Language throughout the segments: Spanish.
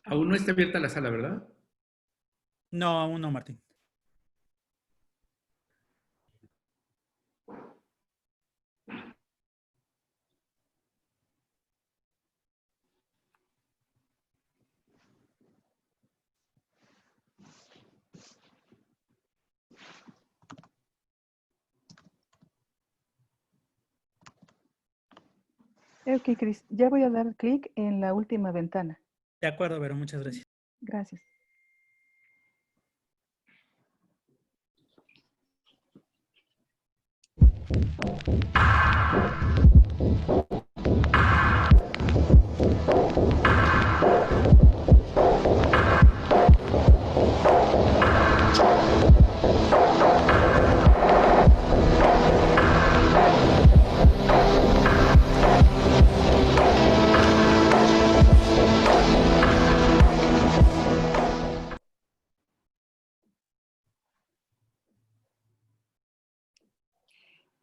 Aún no está abierta la sala, ¿verdad? No, aún no, Martín. Ok, Cris, ya voy a dar clic en la última ventana. De acuerdo, Vero, muchas gracias. Gracias.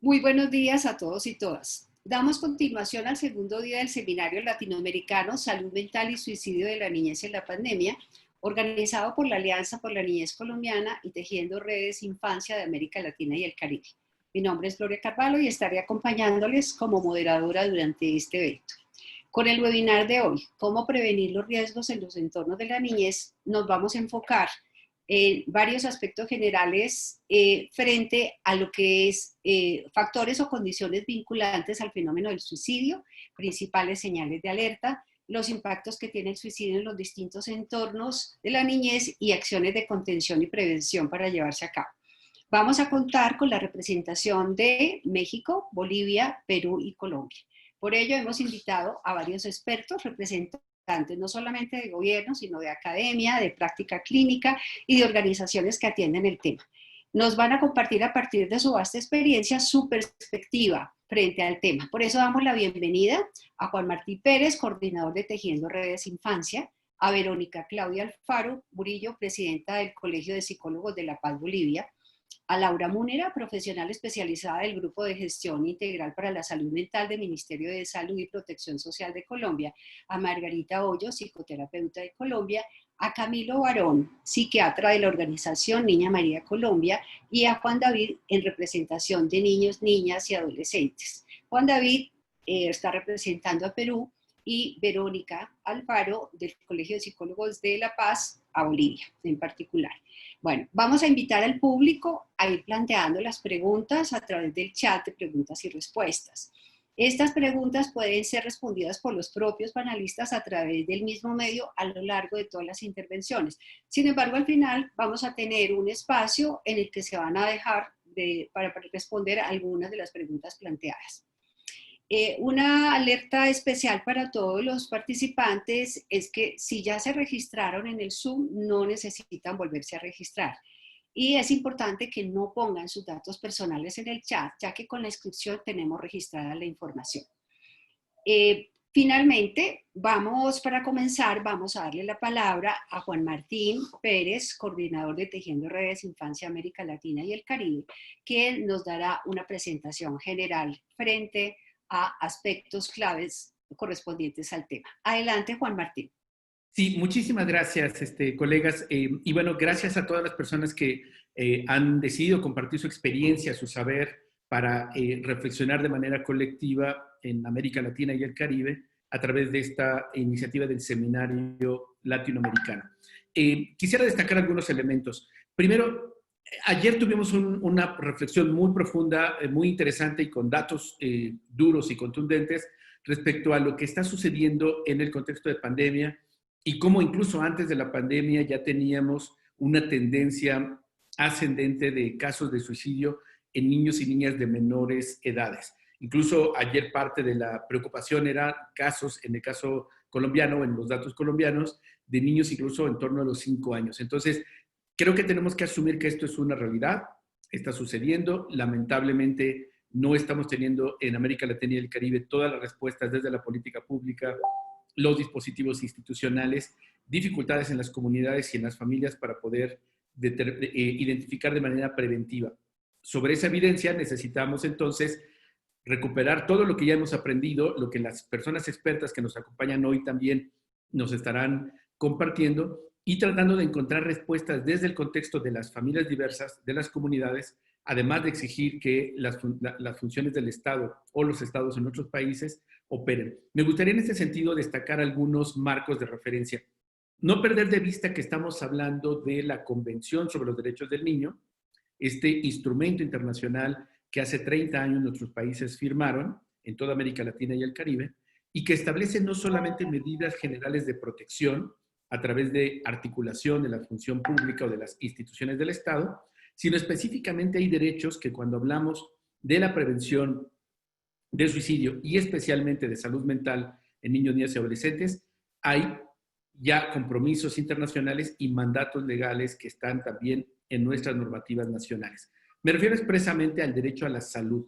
Muy buenos días a todos y todas. Damos continuación al segundo día del Seminario Latinoamericano Salud Mental y Suicidio de la Niñez en la Pandemia, organizado por la Alianza por la Niñez Colombiana y Tejiendo Redes Infancia de América Latina y el Caribe. Mi nombre es Gloria Carvalho y estaré acompañándoles como moderadora durante este evento. Con el webinar de hoy, ¿Cómo prevenir los riesgos en los entornos de la niñez?, nos vamos a enfocar en varios aspectos generales frente a lo que es factores o condiciones vinculantes al fenómeno del suicidio, principales señales de alerta, los impactos que tiene el suicidio en los distintos entornos de la niñez y acciones de contención y prevención para llevarse a cabo. Vamos a contar con la representación de México, Bolivia, Perú y Colombia. Por ello hemos invitado a varios expertos representantes no solamente de gobierno, sino de academia, de práctica clínica y de organizaciones que atienden el tema. Nos van a compartir a partir de su vasta experiencia su perspectiva frente al tema. Por eso damos la bienvenida a Juan Martín Pérez, coordinador de Tejiendo Redes Infancia, a Verónica Claudia Alfaro Murillo, presidenta del Colegio de Psicólogos de La Paz, Bolivia, a Laura Múnera, profesional especializada del Grupo de Gestión Integral para la Salud Mental del Ministerio de Salud y Protección Social de Colombia, a Margarita Hoyos, psicoterapeuta de Colombia, a Camilo Barón, psiquiatra de la organización Niña María Colombia, y a Juan David en representación de niños, niñas y adolescentes. Juan David está representando a Perú y Verónica Alfaro del Colegio de Psicólogos de La Paz a Bolivia en particular. Bueno, vamos a invitar al público a ir planteando las preguntas a través del chat de preguntas y respuestas. Estas preguntas pueden ser respondidas por los propios panelistas a través del mismo medio a lo largo de todas las intervenciones. Sin embargo, al final vamos a tener un espacio en el que se van a dejar para responder a algunas de las preguntas planteadas. Una alerta especial para todos los participantes es que si ya se registraron en el Zoom, no necesitan volverse a registrar. Y es importante que no pongan sus datos personales en el chat, ya que con la inscripción tenemos registrada la información. Finalmente, para comenzar, vamos a darle la palabra a Juan Martín Pérez, coordinador de Tejiendo Redes Infancia América Latina y el Caribe, que nos dará una presentación general frente a aspectos claves correspondientes al tema. Adelante, Juan Martín. Sí, muchísimas gracias, colegas. Y bueno, gracias a todas las personas que han decidido compartir su experiencia, su saber, para reflexionar de manera colectiva en América Latina y el Caribe a través de esta iniciativa del Seminario Latinoamericano. Quisiera destacar algunos elementos. Primero, ayer tuvimos una reflexión muy profunda, muy interesante y con datos duros y contundentes respecto a lo que está sucediendo en el contexto de pandemia y cómo incluso antes de la pandemia ya teníamos una tendencia ascendente de casos de suicidio en niños y niñas de menores edades. Incluso ayer parte de la preocupación era casos, en el caso colombiano, en los datos colombianos, de niños incluso en torno a los 5 años. Entonces, creo que tenemos que asumir que esto es una realidad, está sucediendo. Lamentablemente, no estamos teniendo en América Latina y el Caribe todas las respuestas desde la política pública, los dispositivos institucionales, dificultades en las comunidades y en las familias para poder identificar de manera preventiva. Sobre esa evidencia necesitamos entonces recuperar todo lo que ya hemos aprendido, lo que las personas expertas que nos acompañan hoy también nos estarán compartiendo y tratando de encontrar respuestas desde el contexto de las familias diversas, de las comunidades, además de exigir que las funciones del Estado o los estados en otros países operen. Me gustaría en este sentido destacar algunos marcos de referencia. No perder de vista que estamos hablando de la Convención sobre los Derechos del Niño, este instrumento internacional que hace 30 años nuestros países firmaron en toda América Latina y el Caribe, y que establece no solamente medidas generales de protección a través de articulación de la función pública o de las instituciones del Estado, sino específicamente hay derechos que cuando hablamos de la prevención de suicidio y especialmente de salud mental en niños, niñas y adolescentes, hay ya compromisos internacionales y mandatos legales que están también en nuestras normativas nacionales. Me refiero expresamente al derecho a la salud.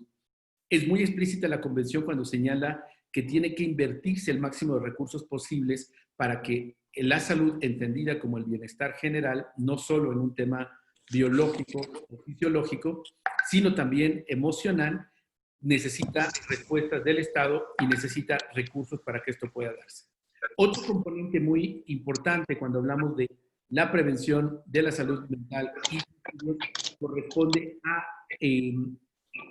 Es muy explícita la Convención cuando señala que tiene que invertirse el máximo de recursos posibles para que la salud, entendida como el bienestar general, no solo en un tema biológico o fisiológico, sino también emocional, necesita respuestas del Estado y necesita recursos para que esto pueda darse. Otro componente muy importante cuando hablamos de la prevención de la salud mental y corresponde a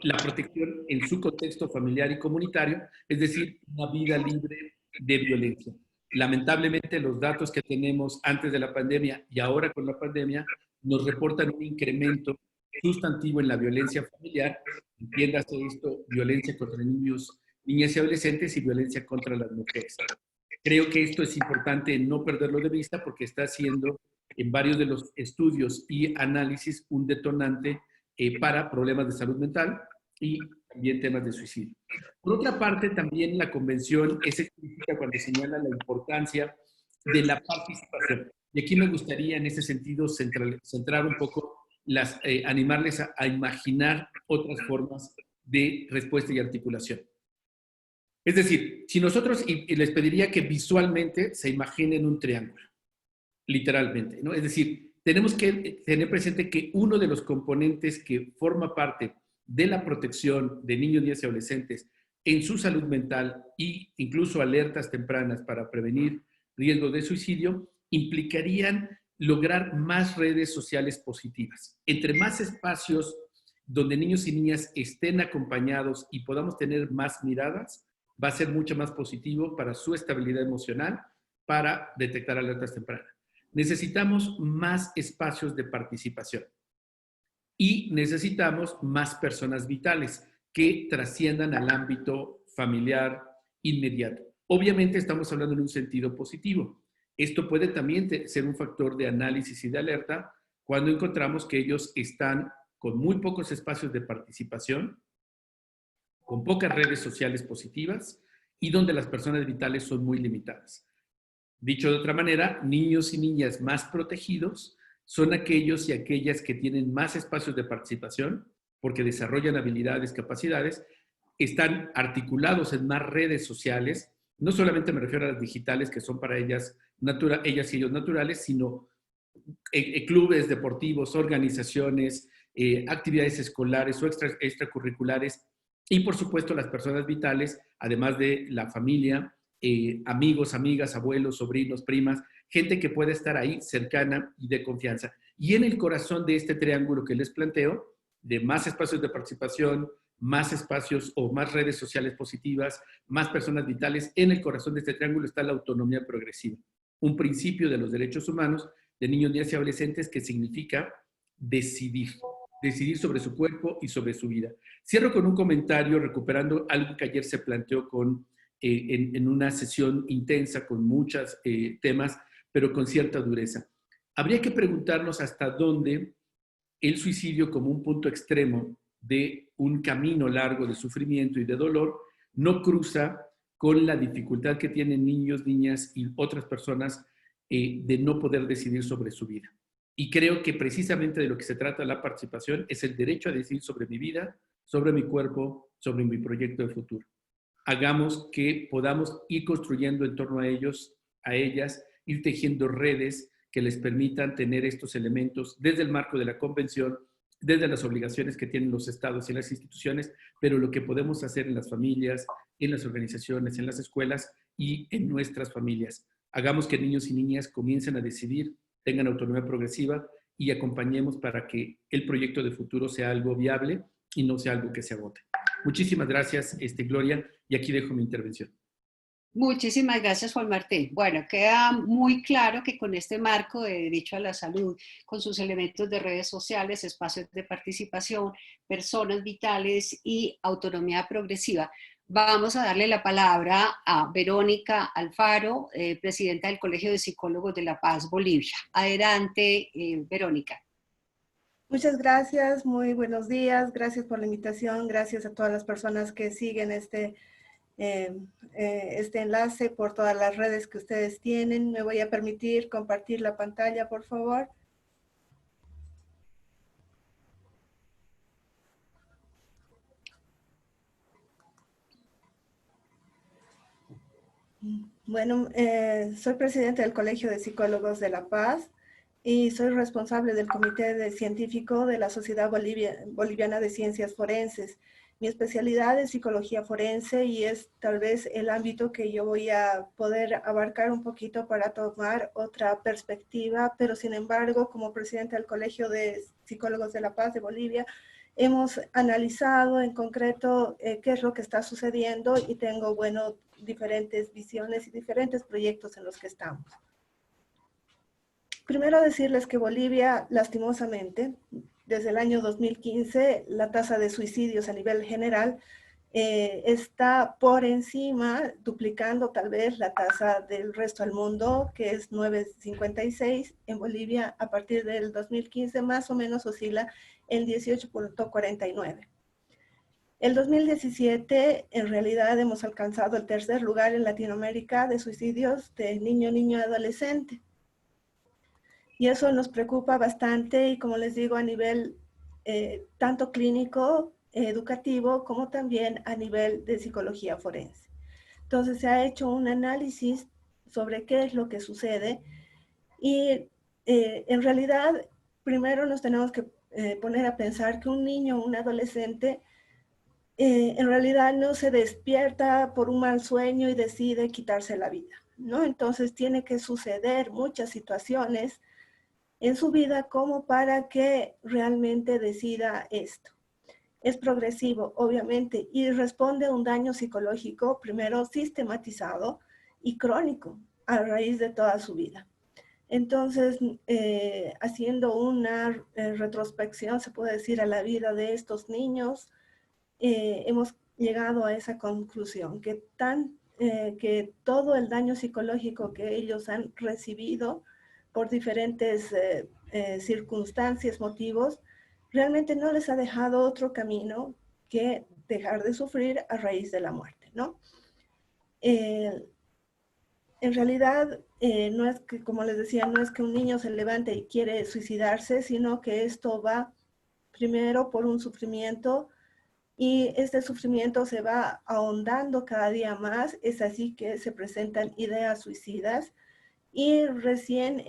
la protección en su contexto familiar y comunitario, es decir, una vida libre de violencia. Lamentablemente, los datos que tenemos antes de la pandemia y ahora con la pandemia nos reportan un incremento sustantivo en la violencia familiar, entiéndase esto, violencia contra niños, niñas y adolescentes y violencia contra las mujeres. Creo que esto es importante no perderlo de vista porque está siendo en varios de los estudios y análisis un detonante para problemas de salud mental y también temas de suicidio. Por otra parte, también la convención es explícita cuando señala la importancia de la participación. Y aquí me gustaría en ese sentido centrar un poco, animarles a imaginar otras formas de respuesta y articulación. Es decir, si nosotros, y les pediría que visualmente se imaginen un triángulo, literalmente, ¿no? Es decir, tenemos que tener presente que uno de los componentes que forma parte de la protección de niños, niñas y adolescentes en su salud mental e incluso alertas tempranas para prevenir riesgos de suicidio, implicarían lograr más redes sociales positivas. Entre más espacios donde niños y niñas estén acompañados y podamos tener más miradas, va a ser mucho más positivo para su estabilidad emocional, para detectar alertas tempranas. Necesitamos más espacios de participación y necesitamos más personas vitales que trasciendan al ámbito familiar inmediato. Obviamente estamos hablando en un sentido positivo. Esto puede también ser un factor de análisis y de alerta cuando encontramos que ellos están con muy pocos espacios de participación, con pocas redes sociales positivas y donde las personas vitales son muy limitadas. Dicho de otra manera, niños y niñas más protegidos son aquellos y aquellas que tienen más espacios de participación porque desarrollan habilidades, capacidades, están articulados en más redes sociales. No solamente me refiero a las digitales, que son para ellas y ellos naturales, sino clubes deportivos, organizaciones, actividades escolares o extracurriculares y, por supuesto, las personas vitales, además de la familia, amigos, amigas, abuelos, sobrinos, primas, gente que puede estar ahí cercana y de confianza. Y en el corazón de este triángulo que les planteo, de más espacios de participación, más espacios o más redes sociales positivas, más personas vitales, en el corazón de este triángulo está la autonomía progresiva, un principio de los derechos humanos de niños, niñas y adolescentes que significa decidir sobre su cuerpo y sobre su vida. Cierro con un comentario recuperando algo que ayer se planteó en una sesión intensa con muchos temas, pero con cierta dureza. Habría que preguntarnos hasta dónde el suicidio como un punto extremo de un camino largo de sufrimiento y de dolor no cruza con la dificultad que tienen niños, niñas y otras personas de no poder decidir sobre su vida. Y creo que precisamente de lo que se trata la participación es el derecho a decidir sobre mi vida, sobre mi cuerpo, sobre mi proyecto de futuro. Hagamos que podamos ir construyendo en torno a ellos, a ellas, ir tejiendo redes que les permitan tener estos elementos desde el marco de la convención, desde las obligaciones que tienen los estados y las instituciones, pero lo que podemos hacer en las familias, en las organizaciones, en las escuelas y en nuestras familias. hagamos que niños y niñas comiencen a decidir, tengan autonomía progresiva y acompañemos para que el proyecto de futuro sea algo viable y no sea algo que se agote. Muchísimas gracias, Gloria, y aquí dejo mi intervención. Muchísimas gracias, Juan Martín. Bueno, queda muy claro que con este marco de derecho a la salud, con sus elementos de redes sociales, espacios de participación, personas vitales y autonomía progresiva, vamos a darle la palabra a Verónica Alfaro, presidenta del Colegio de Psicólogos de La Paz, Bolivia. Adelante, Verónica. Muchas gracias, muy buenos días, gracias por la invitación, gracias a todas las personas que siguen este enlace por todas las redes que ustedes tienen. Me voy a permitir compartir la pantalla, por favor. Bueno, soy presidente del Colegio de Psicólogos de La Paz y soy responsable del Comité Científico de la Sociedad Boliviana de Ciencias Forenses. Mi especialidad es psicología forense y es tal vez el ámbito que yo voy a poder abarcar un poquito para tomar otra perspectiva, pero sin embargo, como presidente del Colegio de Psicólogos de La Paz de Bolivia, hemos analizado en concreto qué es lo que está sucediendo y tengo, bueno, diferentes visiones y diferentes proyectos en los que estamos. Primero decirles que Bolivia, lastimosamente, desde el año 2015, la tasa de suicidios a nivel general está por encima, duplicando tal vez la tasa del resto del mundo, que es 9,56. En Bolivia, a partir del 2015, más o menos oscila en 18,49. El 2017, en realidad, hemos alcanzado el tercer lugar en Latinoamérica de suicidios de niño y adolescente. Y eso nos preocupa bastante y, como les digo, a nivel tanto clínico, educativo, como también a nivel de psicología forense. Entonces se ha hecho un análisis sobre qué es lo que sucede y en realidad primero nos tenemos que poner a pensar que un niño o un adolescente en realidad no se despierta por un mal sueño y decide quitarse la vida, ¿no? Entonces tiene que suceder muchas situaciones en su vida como para que realmente decida esto. Es progresivo, obviamente, y responde a un daño psicológico, primero sistematizado y crónico, a raíz de toda su vida. Entonces, haciendo una retrospección, se puede decir, a la vida de estos niños, hemos llegado a esa conclusión, que todo el daño psicológico que ellos han recibido por diferentes circunstancias, motivos, realmente no les ha dejado otro camino que dejar de sufrir a raíz de la muerte, ¿no? En realidad, no es que, como les decía, no es que un niño se levante y quiere suicidarse, sino que esto va primero por un sufrimiento y este sufrimiento se va ahondando cada día más. Es así que se presentan ideas suicidas y recién,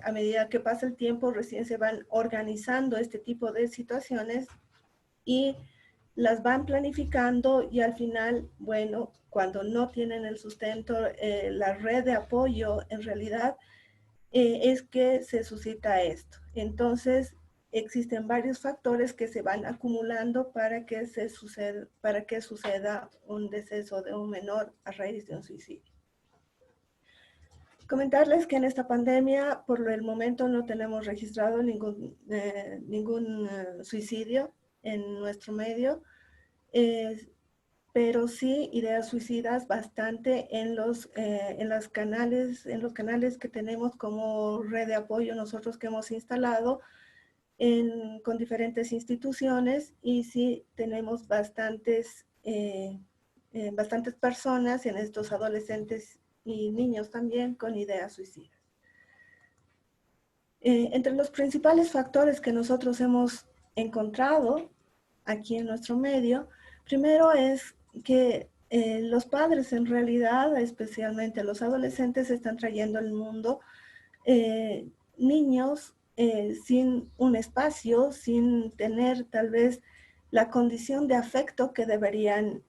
a medida que pasa el tiempo, recién se van organizando este tipo de situaciones y las van planificando y al final, bueno, cuando no tienen el sustento, la red de apoyo en realidad es que se suscita esto. Entonces, existen varios factores que se van acumulando para que suceda un deceso de un menor a raíz de un suicidio. Comentarles que en esta pandemia, por el momento, no tenemos registrado ningún suicidio en nuestro medio, pero sí ideas suicidas bastante en los canales que tenemos como red de apoyo nosotros que hemos instalado con diferentes instituciones, y sí tenemos bastantes personas en estos adolescentes y niños también con ideas suicidas. Entre los principales factores que nosotros hemos encontrado aquí en nuestro medio, primero es que los padres en realidad, especialmente los adolescentes, están trayendo al mundo niños sin un espacio, sin tener tal vez la condición de afecto que deberían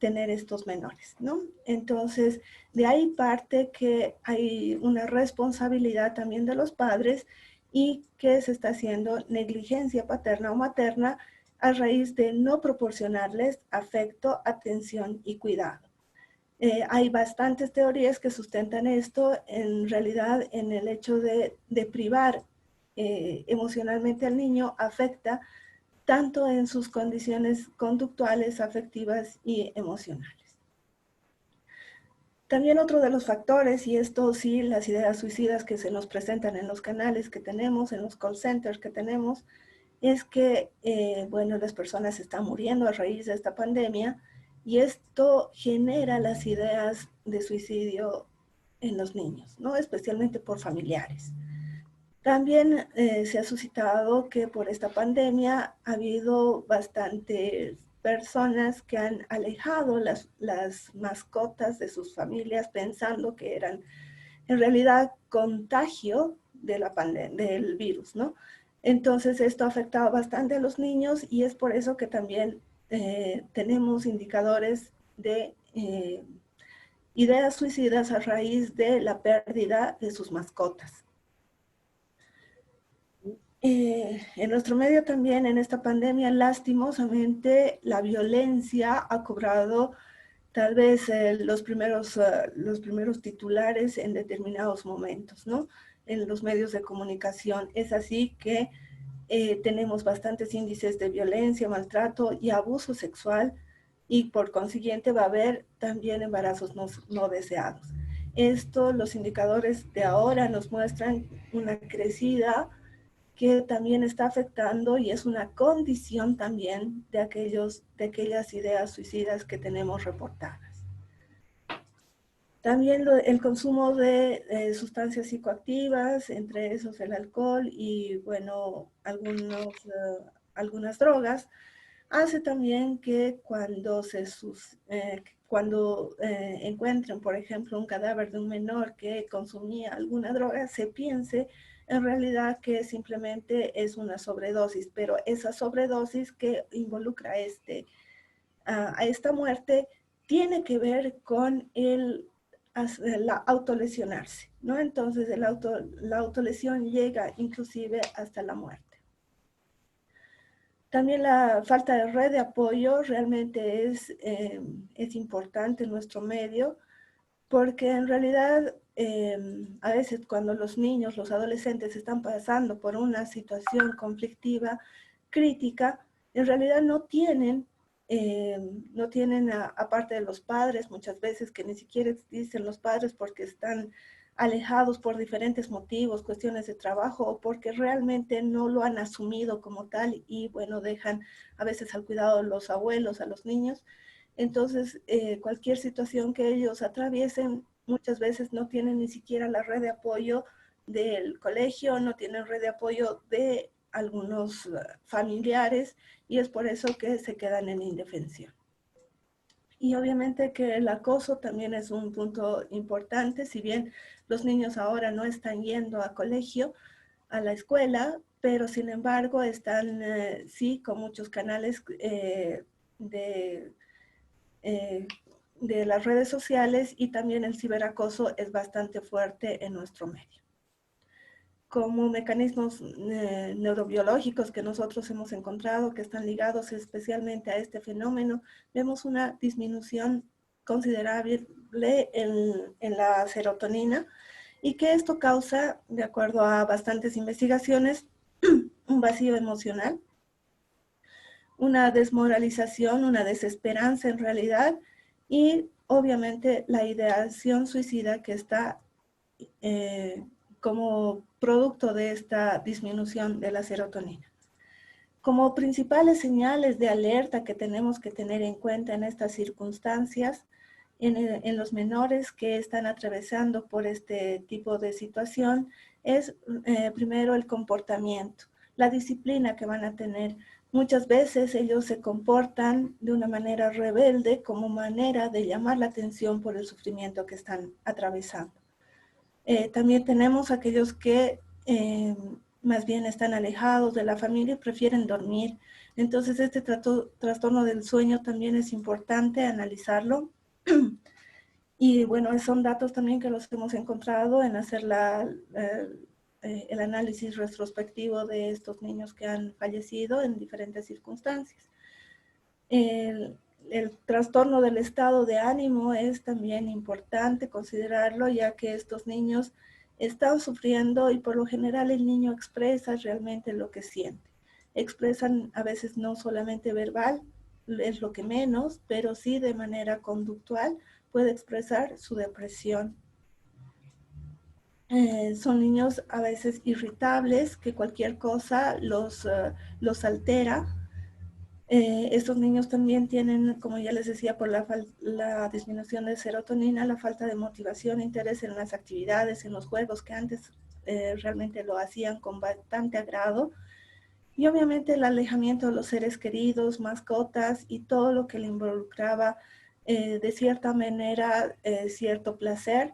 tener estos menores, ¿no? Entonces, de ahí parte que hay una responsabilidad también de los padres y que se está haciendo negligencia paterna o materna a raíz de no proporcionarles afecto, atención y cuidado. Hay bastantes teorías que sustentan esto, en realidad en el hecho de privar emocionalmente al niño afecta tanto en sus condiciones conductuales, afectivas y emocionales. También otro de los factores, y esto sí, las ideas suicidas que se nos presentan en los canales que tenemos, en los call centers que tenemos, es que, bueno, las personas están muriendo a raíz de esta pandemia y esto genera las ideas de suicidio en los niños, ¿no? Especialmente por familiares. También se ha suscitado que por esta pandemia ha habido bastantes personas que han alejado las mascotas de sus familias pensando que eran en realidad contagio de del virus, ¿no? Entonces esto ha afectado bastante a los niños y es por eso que también tenemos indicadores de ideas suicidas a raíz de la pérdida de sus mascotas. En nuestro medio también, en esta pandemia, lastimosamente, la violencia ha cobrado tal vez los primeros titulares en determinados momentos, ¿no? En los medios de comunicación. Es así que tenemos bastantes índices de violencia, maltrato y abuso sexual y por consiguiente va a haber también embarazos no deseados. Esto, los indicadores de ahora nos muestran una crecida que también está afectando y es una condición también de aquellas ideas suicidas que tenemos reportadas. También el consumo de sustancias psicoactivas, entre esos el alcohol y, bueno, algunas drogas, hace también que cuando encuentren, por ejemplo, un cadáver de un menor que consumía alguna droga, se piense en realidad que simplemente es una sobredosis, pero esa sobredosis que involucra a esta muerte tiene que ver con la autolesionarse, ¿no? Entonces la autolesión llega inclusive hasta la muerte. También la falta de red de apoyo realmente es importante en nuestro medio, porque en realidad a veces cuando los niños, los adolescentes están pasando por una situación conflictiva, crítica, en realidad no tienen, aparte de los padres, muchas veces que ni siquiera existen los padres porque están alejados por diferentes motivos, cuestiones de trabajo o porque realmente no lo han asumido como tal y bueno, dejan a veces al cuidado de los abuelos, a los niños. Entonces, cualquier situación que ellos atraviesen, muchas veces no tienen ni siquiera la red de apoyo del colegio, no tienen red de apoyo de algunos familiares y es por eso que se quedan en indefensión. Y obviamente que el acoso también es un punto importante, si bien los niños ahora no están yendo a colegio, a la escuela, pero sin embargo están sí con muchos canales de las redes sociales y también el ciberacoso es bastante fuerte en nuestro medio. Como mecanismos neurobiológicos que nosotros hemos encontrado que están ligados especialmente a este fenómeno, vemos una disminución considerable en la serotonina y que esto causa, de acuerdo a bastantes investigaciones, un vacío emocional, una desmoralización, una desesperanza en realidad y obviamente la ideación suicida que está como producto de esta disminución de la serotonina. Como principales señales de alerta que tenemos que tener en cuenta en estas circunstancias, en los menores que están atravesando por este tipo de situación, es primero el comportamiento, la disciplina que van a tener. Muchas veces ellos se comportan de una manera rebelde como manera de llamar la atención por el sufrimiento que están atravesando. También tenemos aquellos que más bien están alejados de la familia y prefieren dormir, Entonces, este trastorno del sueño también es importante analizarlo. Y bueno, son datos también que los hemos encontrado en hacer el análisis retrospectivo de estos niños que han fallecido en diferentes circunstancias. El trastorno del estado de ánimo es también importante considerarlo, ya que estos niños están sufriendo y por lo general el niño expresa realmente lo que siente. Expresan a veces no solamente verbal, es lo que menos, pero sí de manera conductual puede expresar su depresión. Son niños a veces irritables, que cualquier cosa los altera. Estos niños también tienen, como ya les decía, por la disminución de serotonina, la falta de motivación, interés en las actividades, en los juegos que antes realmente lo hacían con bastante agrado. Y obviamente el alejamiento de los seres queridos, mascotas y todo lo que le involucraba de cierta manera cierto placer.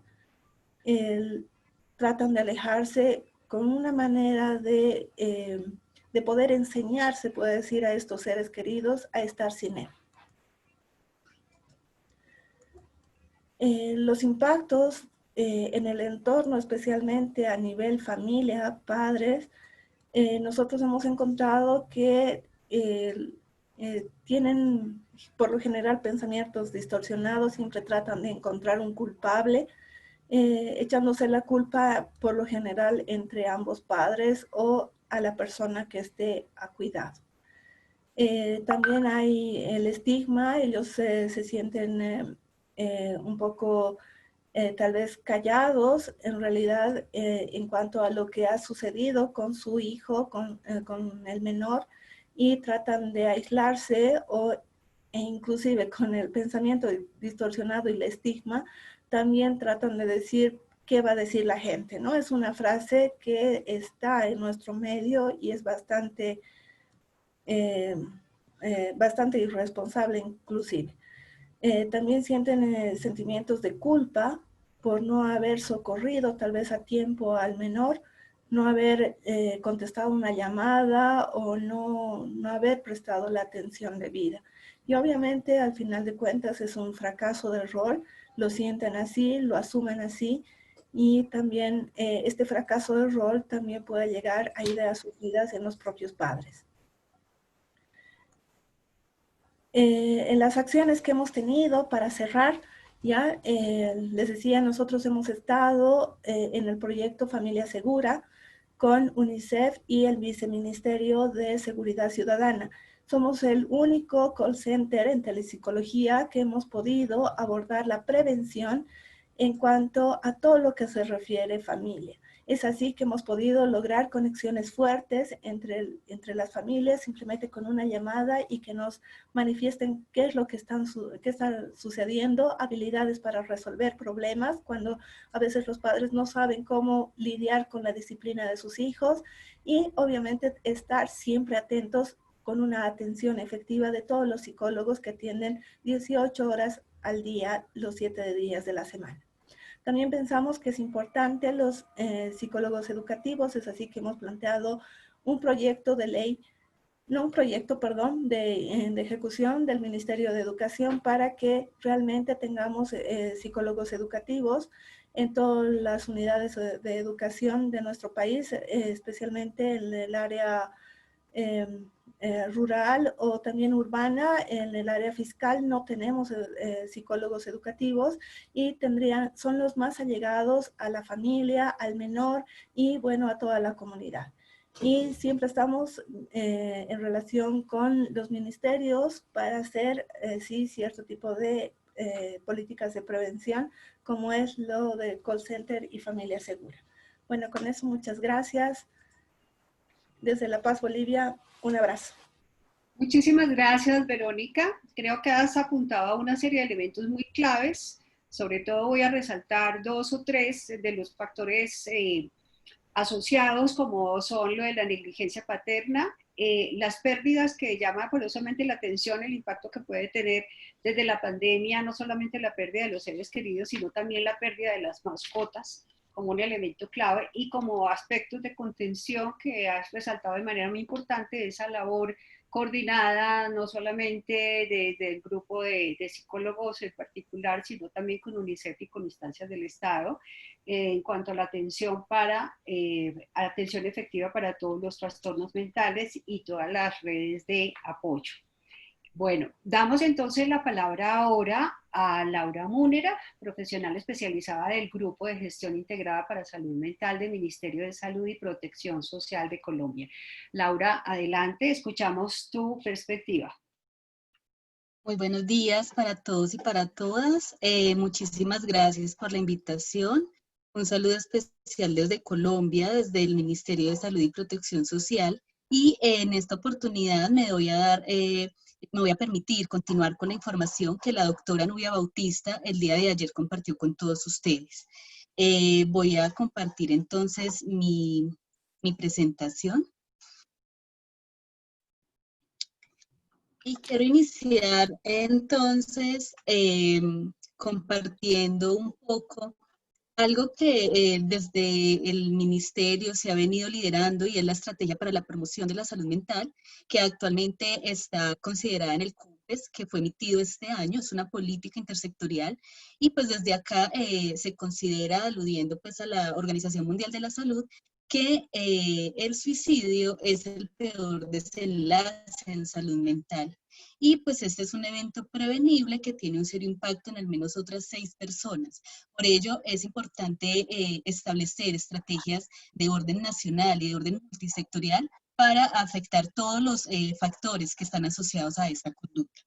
Tratan de alejarse con una manera de poder enseñar, se puede decir, a estos seres queridos a estar sin él. Los impactos en el entorno, especialmente a nivel familia, padres, nosotros hemos encontrado que tienen por lo general pensamientos distorsionados, siempre tratan de encontrar un culpable, echándose la culpa por lo general entre ambos padres o a la persona que esté a cuidado. También hay el estigma, ellos se sienten un poco tal vez callados en realidad en cuanto a lo que ha sucedido con su hijo, con el menor, y tratan de aislarse e inclusive con el pensamiento distorsionado y el estigma, también tratan de decir qué va a decir la gente, ¿no? Es una frase que está en nuestro medio y es bastante irresponsable inclusive. También sienten sentimientos de culpa por no haber socorrido tal vez a tiempo al menor, no haber contestado una llamada o no haber prestado la atención debida. Y obviamente al final de cuentas es un fracaso del rol, lo sienten así, lo asumen así, y también este fracaso del rol también puede llegar a ideas sufridas en los propios padres. En las acciones que hemos tenido para cerrar, ya les decía, nosotros hemos estado en el proyecto Familia Segura con UNICEF y el Viceministerio de Seguridad Ciudadana. Somos el único call center en telepsicología que hemos podido abordar la prevención en cuanto a todo lo que se refiere a familia. Es así que hemos podido lograr conexiones fuertes entre las familias simplemente con una llamada y que nos manifiesten qué es lo que está sucediendo, habilidades para resolver problemas, cuando a veces los padres no saben cómo lidiar con la disciplina de sus hijos, y obviamente estar siempre atentos con una atención efectiva de todos los psicólogos que atienden 18 horas al día, los 7 días de la semana. También pensamos que es importante los psicólogos educativos, es así que hemos planteado un proyecto de ley, no un proyecto, perdón, de ejecución del Ministerio de Educación para que realmente tengamos psicólogos educativos en todas las unidades de educación de nuestro país, especialmente en el área rural o también urbana. En el área fiscal no tenemos psicólogos educativos y son los más allegados a la familia, al menor y bueno, a toda la comunidad. Y siempre estamos en relación con los ministerios para hacer sí, cierto tipo de políticas de prevención, como es lo de call center y familia segura. Bueno, con eso muchas gracias. Desde La Paz, Bolivia, un abrazo. Muchísimas gracias, Verónica. Creo que has apuntado a una serie de elementos muy claves. Sobre todo voy a resaltar 2 o 3 de los factores asociados, como son lo de la negligencia paterna, las pérdidas que llama poderosamente la atención, el impacto que puede tener desde la pandemia, no solamente la pérdida de los seres queridos, sino también la pérdida de las mascotas como un elemento clave, y como aspectos de contención que has resaltado de manera muy importante, esa labor coordinada no solamente desde el grupo de psicólogos en particular, sino también con UNICEF y con instancias del Estado, en cuanto a la atención atención efectiva para todos los trastornos mentales y todas las redes de apoyo. Bueno, damos entonces la palabra ahora a Laura Múnera, profesional especializada del Grupo de Gestión Integrada para Salud Mental del Ministerio de Salud y Protección Social de Colombia. Laura, adelante, escuchamos tu perspectiva. Muy buenos días para todos y para todas. Muchísimas gracias por la invitación. Un saludo especial desde Colombia, desde el Ministerio de Salud y Protección Social. Y en esta oportunidad me voy a permitir continuar con la información que la doctora Nubia Bautista el día de ayer compartió con todos ustedes. Voy a compartir entonces mi presentación. Y quiero iniciar entonces compartiendo un poco algo que desde el ministerio se ha venido liderando y es la estrategia para la promoción de la salud mental, que actualmente está considerada en el CUPES, que fue emitido este año. Es una política intersectorial y pues desde acá se considera, aludiendo pues a la Organización Mundial de la Salud, que el suicidio es el peor desenlace en salud mental. Y pues este es un evento prevenible que tiene un serio impacto en al menos otras 6 personas. Por ello es importante establecer estrategias de orden nacional y de orden multisectorial para afectar todos los factores que están asociados a esta conducta.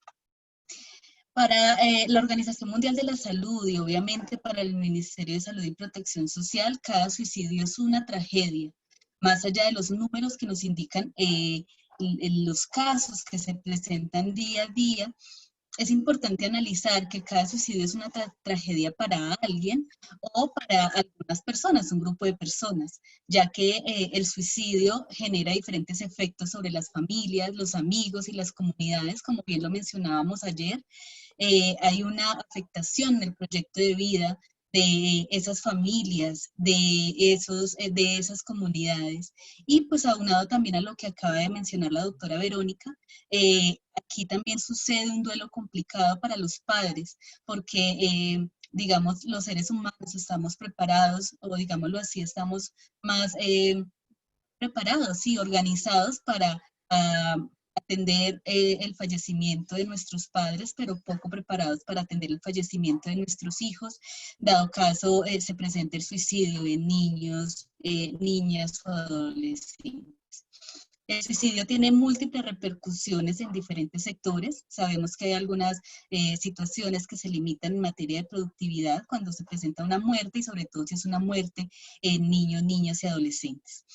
Para la Organización Mundial de la Salud y obviamente para el Ministerio de Salud y Protección Social, cada suicidio es una tragedia. Más allá de los números que nos indican los casos que se presentan día a día, es importante analizar que cada suicidio es una tragedia para alguien o para algunas personas, un grupo de personas, ya que el suicidio genera diferentes efectos sobre las familias, los amigos y las comunidades, como bien lo mencionábamos ayer. Hay una afectación en el proyecto de vida de esas familias, de esas comunidades. Y pues aunado también a lo que acaba de mencionar la doctora Verónica, aquí también sucede un duelo complicado para los padres, porque digamos, los seres humanos estamos preparados, o digámoslo así, estamos más preparados y organizados para atender el fallecimiento de nuestros padres, pero poco preparados para atender el fallecimiento de nuestros hijos, dado caso se presente el suicidio de niños, niñas o adolescentes. El suicidio tiene múltiples repercusiones en diferentes sectores. Sabemos que hay algunas situaciones que se limitan en materia de productividad cuando se presenta una muerte y sobre todo si es una muerte en niños, niñas y adolescentes.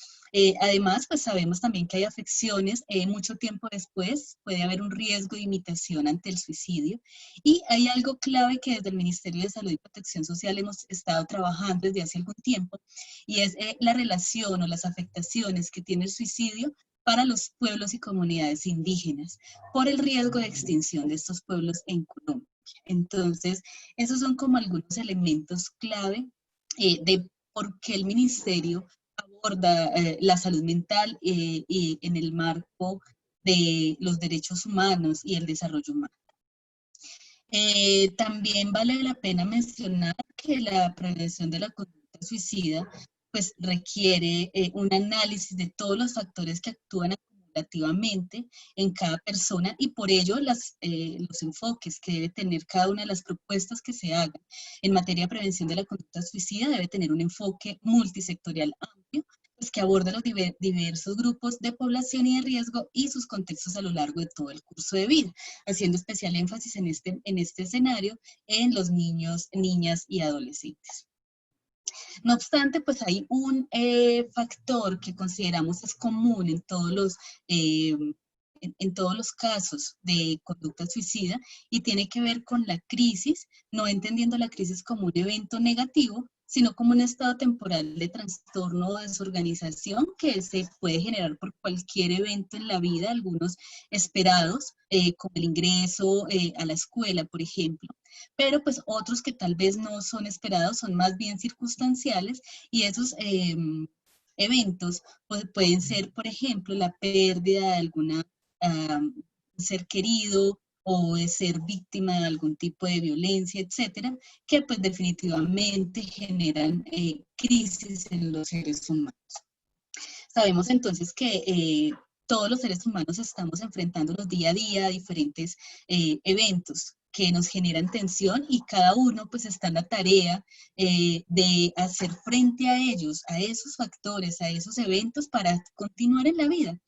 Además, pues sabemos también que hay afecciones, mucho tiempo después puede haber un riesgo de imitación ante el suicidio. Y hay algo clave que desde el Ministerio de Salud y Protección Social hemos estado trabajando desde hace algún tiempo, y es la relación o las afectaciones que tiene el suicidio para los pueblos y comunidades indígenas, por el riesgo de extinción de estos pueblos en Colombia. Entonces, esos son como algunos elementos clave de por qué el Ministerio aborda la salud mental en el marco de los derechos humanos y el desarrollo humano. También vale la pena mencionar que la prevención de la conducta suicida pues requiere un análisis de todos los factores que actúan acumulativamente en cada persona, y por ello los enfoques que debe tener cada una de las propuestas que se hagan en materia de prevención de la conducta suicida debe tener un enfoque multisectorial amplio, pues que aborde los diversos grupos de población y de riesgo y sus contextos a lo largo de todo el curso de vida, haciendo especial énfasis en este escenario en los niños, niñas y adolescentes. No obstante, pues hay un factor que consideramos es común en todos los casos de conducta suicida, y tiene que ver con la crisis, no entendiendo la crisis como un evento negativo, sino como un estado temporal de trastorno o desorganización que se puede generar por cualquier evento en la vida, algunos esperados, como el ingreso a la escuela, por ejemplo, pero pues otros que tal vez no son esperados, son más bien circunstanciales, y esos eventos pues, pueden ser, por ejemplo, la pérdida de ser querido o de ser víctima de algún tipo de violencia, etcétera, que pues definitivamente generan crisis en los seres humanos. Sabemos entonces que todos los seres humanos estamos enfrentándonos día a día a diferentes eventos que nos generan tensión y cada uno pues está en la tarea de hacer frente a ellos, a esos factores, a esos eventos para continuar en la vida.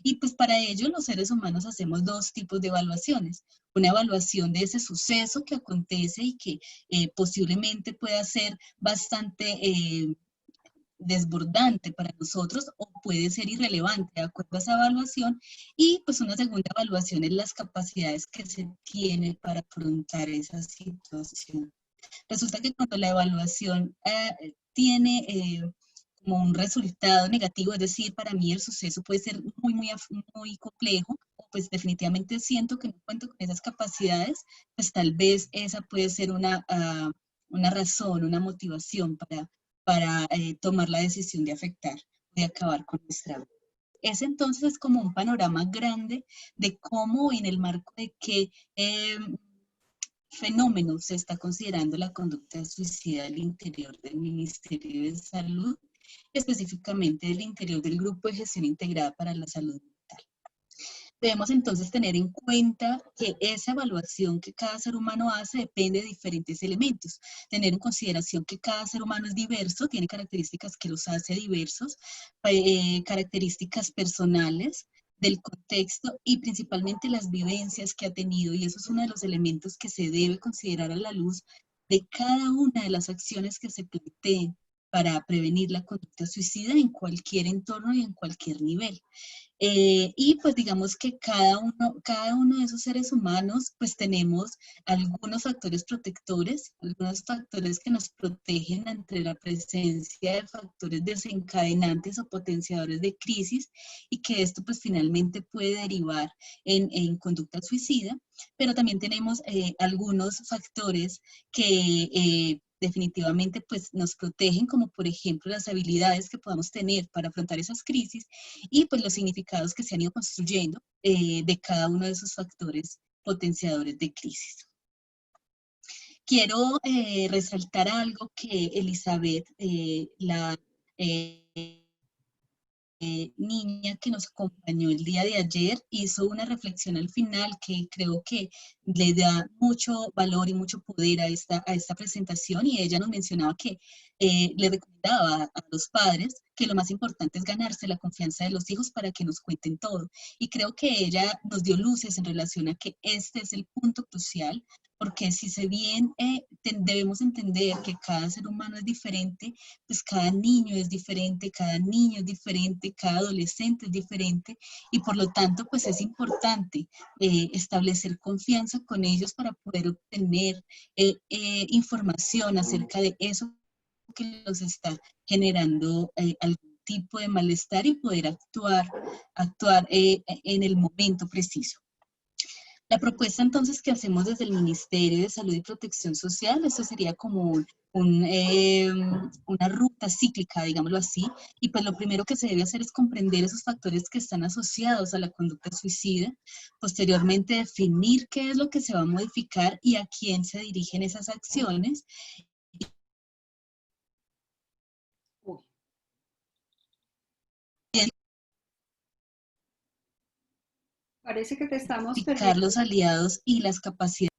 Y pues para ello los seres humanos hacemos dos tipos de evaluaciones. Una evaluación de ese suceso que acontece y que posiblemente pueda ser bastante desbordante para nosotros o puede ser irrelevante de acuerdo a esa evaluación, y pues una segunda evaluación es las capacidades que se tiene para afrontar esa situación. Resulta que cuando la evaluación tiene como un resultado negativo, es decir, para mí el suceso puede ser muy complejo, o pues definitivamente siento que no cuento con esas capacidades, pues tal vez esa puede ser una razón, una motivación para tomar la decisión de afectar, de acabar con nuestra vida. Ese entonces es como un panorama grande de cómo en el marco de qué fenómeno se está considerando la conducta suicida al interior del Ministerio de Salud, específicamente del interior del Grupo de Gestión Integrada para la Salud Mental. Debemos entonces tener en cuenta que esa evaluación que cada ser humano hace depende de diferentes elementos. Tener en consideración que cada ser humano es diverso, tiene características que los hace diversos, características personales, del contexto y principalmente las vivencias que ha tenido, y eso es uno de los elementos que se debe considerar a la luz de cada una de las acciones que se planteen para prevenir la conducta suicida en cualquier entorno y en cualquier nivel. Y pues digamos que cada uno de esos seres humanos pues tenemos algunos factores protectores, algunos factores que nos protegen ante la presencia de factores desencadenantes o potenciadores de crisis, y que esto pues finalmente puede derivar en conducta suicida, pero también tenemos algunos factores que definitivamente pues nos protegen, como por ejemplo las habilidades que podamos tener para afrontar esas crisis y pues los significados que se han ido construyendo de cada uno de esos factores potenciadores de crisis. Quiero resaltar algo que Elizabeth, la niña que nos acompañó el día de ayer, hizo una reflexión al final que creo que le da mucho valor y mucho poder a esta presentación, y ella nos mencionaba que le recomendaba a los padres que lo más importante es ganarse la confianza de los hijos para que nos cuenten todo, y creo que ella nos dio luces en relación a que este es el punto crucial, porque si bien debemos entender que cada ser humano es diferente, pues cada niño es diferente, cada niño es diferente, cada adolescente es diferente, y por lo tanto pues es importante establecer confianza con ellos para poder obtener información acerca de eso que los está generando algún tipo de malestar y poder actuar en el momento preciso. La propuesta entonces que hacemos desde el Ministerio de Salud y Protección Social, eso sería como una ruta cíclica, digámoslo así, y pues lo primero que se debe hacer es comprender esos factores que están asociados a la conducta suicida, posteriormente definir qué es lo que se va a modificar y a quién se dirigen esas acciones. Parece que te estamos Identificar perdiendo. los aliados y las capacidades.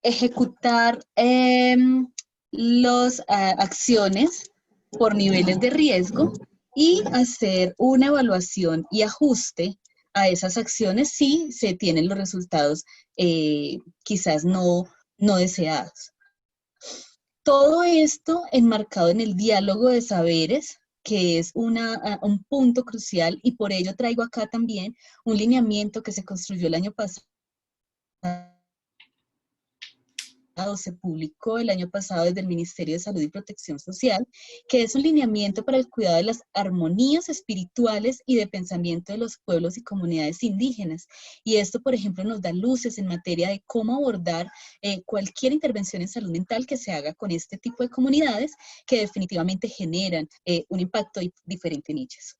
Ejecutar las acciones por niveles de riesgo y hacer una evaluación y ajuste a esas acciones si se tienen los resultados quizás no deseados. Todo esto enmarcado en el diálogo de saberes, que es un punto crucial, y por ello traigo acá también un lineamiento que se construyó el año pasado, se publicó el año pasado desde el Ministerio de Salud y Protección Social, que es un lineamiento para el cuidado de las armonías espirituales y de pensamiento de los pueblos y comunidades indígenas. Y esto, por ejemplo, nos da luces en materia de cómo abordar cualquier intervención en salud mental que se haga con este tipo de comunidades que definitivamente generan un impacto diferente en ellas.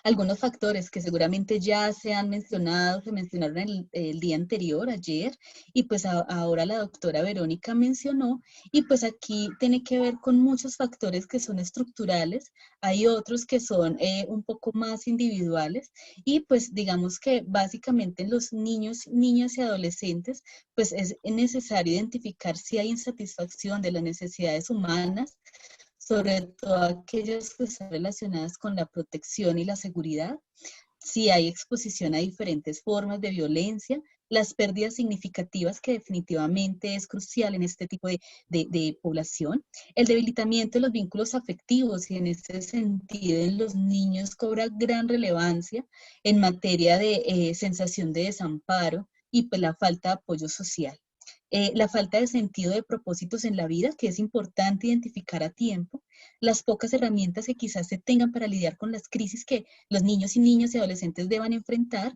Algunos factores que seguramente ya se han mencionado, se mencionaron el día anterior, ayer, y pues ahora la doctora Verónica mencionó, y pues aquí tiene que ver con muchos factores que son estructurales, hay otros que son un poco más individuales, y pues digamos que básicamente en los niños, niñas y adolescentes, pues es necesario identificar si hay insatisfacción de las necesidades humanas, sobre todo aquellas que están relacionadas con la protección y la seguridad, si hay exposición a diferentes formas de violencia, las pérdidas significativas que definitivamente es crucial en este tipo de población, el debilitamiento de los vínculos afectivos y en este sentido en los niños cobra gran relevancia en materia de sensación de desamparo y pues la falta de apoyo social. La falta de sentido de propósitos en la vida, que es importante identificar a tiempo, las pocas herramientas que quizás se tengan para lidiar con las crisis que los niños y niñas y adolescentes deban enfrentar,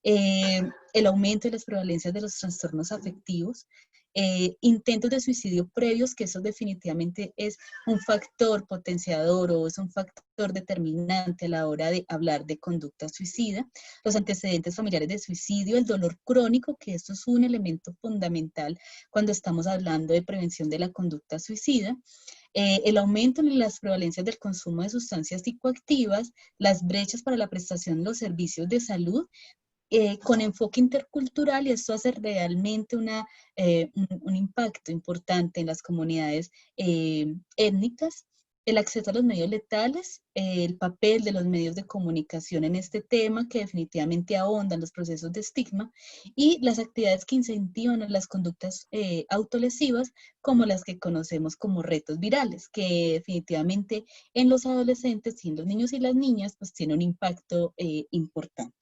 el aumento de las prevalencias de los trastornos afectivos, intentos de suicidio previos, que eso definitivamente es un factor potenciador o es un factor determinante a la hora de hablar de conducta suicida, los antecedentes familiares de suicidio, el dolor crónico, que esto es un elemento fundamental cuando estamos hablando de prevención de la conducta suicida, el aumento en las prevalencias del consumo de sustancias psicoactivas, las brechas para la prestación de los servicios de salud, con enfoque intercultural, y esto hace realmente un impacto importante en las comunidades étnicas, el acceso a los medios letales, el papel de los medios de comunicación en este tema, que definitivamente ahondan los procesos de estigma, y las actividades que incentivan las conductas autolesivas, como las que conocemos como retos virales, que definitivamente en los adolescentes y en los niños y las niñas, pues tiene un impacto importante.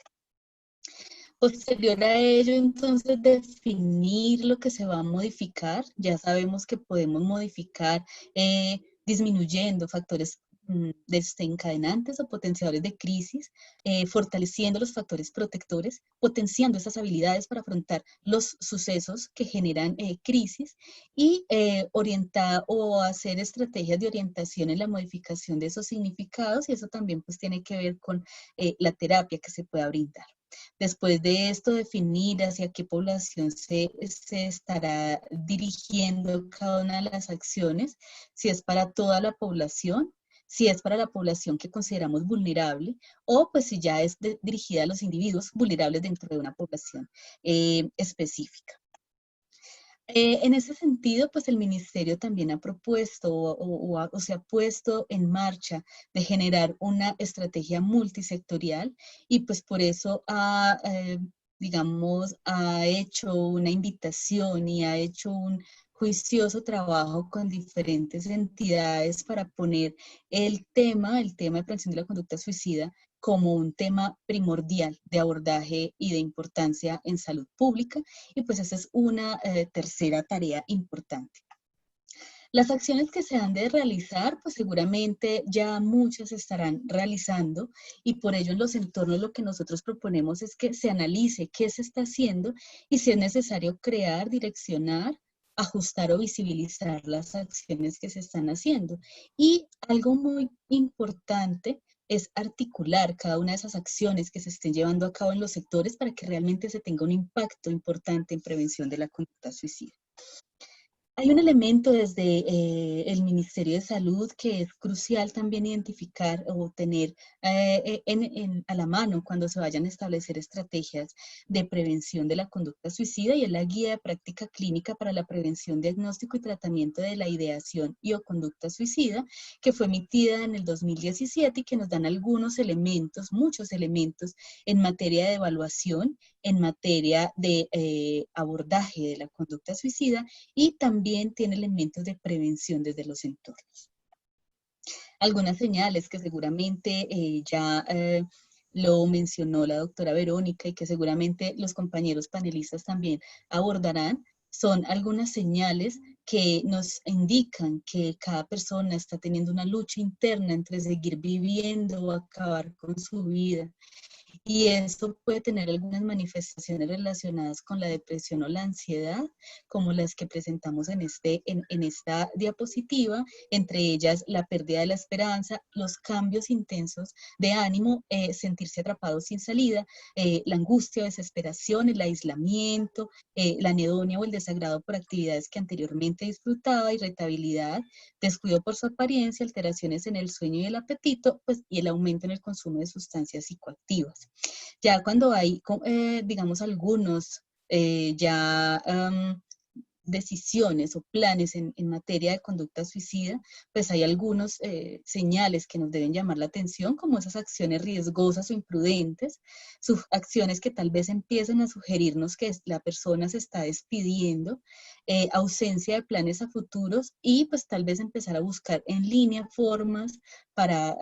Posterior a ello, entonces, definir lo que se va a modificar. Ya sabemos que podemos modificar disminuyendo factores desencadenantes o potenciadores de crisis, fortaleciendo los factores protectores, potenciando esas habilidades para afrontar los sucesos que generan crisis y orientar o hacer estrategias de orientación en la modificación de esos significados, y eso también pues tiene que ver con la terapia que se pueda brindar. Después de esto, definir hacia qué población se estará dirigiendo cada una de las acciones, si es para toda la población, si es para la población que consideramos vulnerable, o pues si ya es dirigida a los individuos vulnerables dentro de una población específica. En ese sentido, pues el ministerio también ha propuesto o se ha puesto en marcha de generar una estrategia multisectorial, y pues por eso digamos, ha hecho una invitación y ha hecho un juicioso trabajo con diferentes entidades para poner el tema de prevención de la conducta suicida como un tema primordial de abordaje y de importancia en salud pública, y pues esa es una tercera tarea importante. Las acciones que se han de realizar, pues seguramente ya muchas se estarán realizando, y por ello en los entornos lo que nosotros proponemos es que se analice qué se está haciendo y si es necesario crear, direccionar, ajustar o visibilizar las acciones que se están haciendo. Y algo muy importante es articular cada una de esas acciones que se estén llevando a cabo en los sectores para que realmente se tenga un impacto importante en prevención de la conducta suicida. Hay un elemento desde el Ministerio de Salud que es crucial también identificar o tener a la mano cuando se vayan a establecer estrategias de prevención de la conducta suicida, y es la Guía de Práctica Clínica para la Prevención, Diagnóstico y Tratamiento de la Ideación y o Conducta Suicida, que fue emitida en el 2017 y que nos dan algunos elementos, muchos elementos en materia de evaluación, en materia de abordaje de la conducta suicida, y también tiene elementos de prevención desde los entornos. Algunas señales que seguramente ya lo mencionó la doctora Verónica y que seguramente los compañeros panelistas también abordarán, son algunas señales que nos indican que cada persona está teniendo una lucha interna entre seguir viviendo o acabar con su vida. y esto puede tener algunas manifestaciones relacionadas con la depresión o la ansiedad, como las que presentamos en esta diapositiva, entre ellas la pérdida de la esperanza, los cambios intensos de ánimo, sentirse atrapado sin salida, la angustia, desesperación, el aislamiento, la anedonia o el desagrado por actividades que anteriormente disfrutaba, irritabilidad, descuido por su apariencia, alteraciones en el sueño y el apetito, pues, y el aumento en el consumo de sustancias psicoactivas. Ya cuando hay, digamos, algunos decisiones o planes en materia de conducta suicida, pues hay algunos señales que nos deben llamar la atención, como esas acciones riesgosas o imprudentes, acciones que tal vez empiecen a sugerirnos que la persona se está despidiendo, ausencia de planes a futuros y pues tal vez empezar a buscar en línea formas para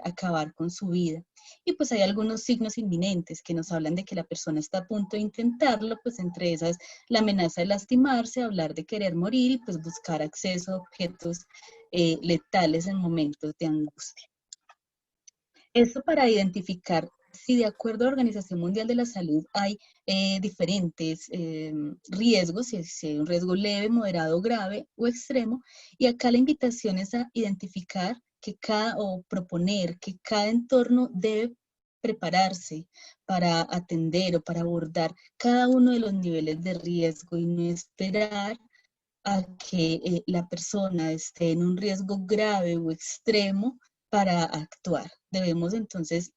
acabar con su vida. Y pues hay algunos signos inminentes que nos hablan de que la persona está a punto de intentarlo, pues entre esas la amenaza de lastimarse, hablar de querer morir y pues buscar acceso a objetos letales en momentos de angustia. Esto para identificar si de acuerdo a la Organización Mundial de la Salud hay diferentes riesgos, si hay un riesgo leve, moderado, grave o extremo, y acá la invitación es a identificar o proponer que cada entorno debe prepararse para atender o para abordar cada uno de los niveles de riesgo y no esperar a que la persona esté en un riesgo grave o extremo para actuar. Debemos entonces,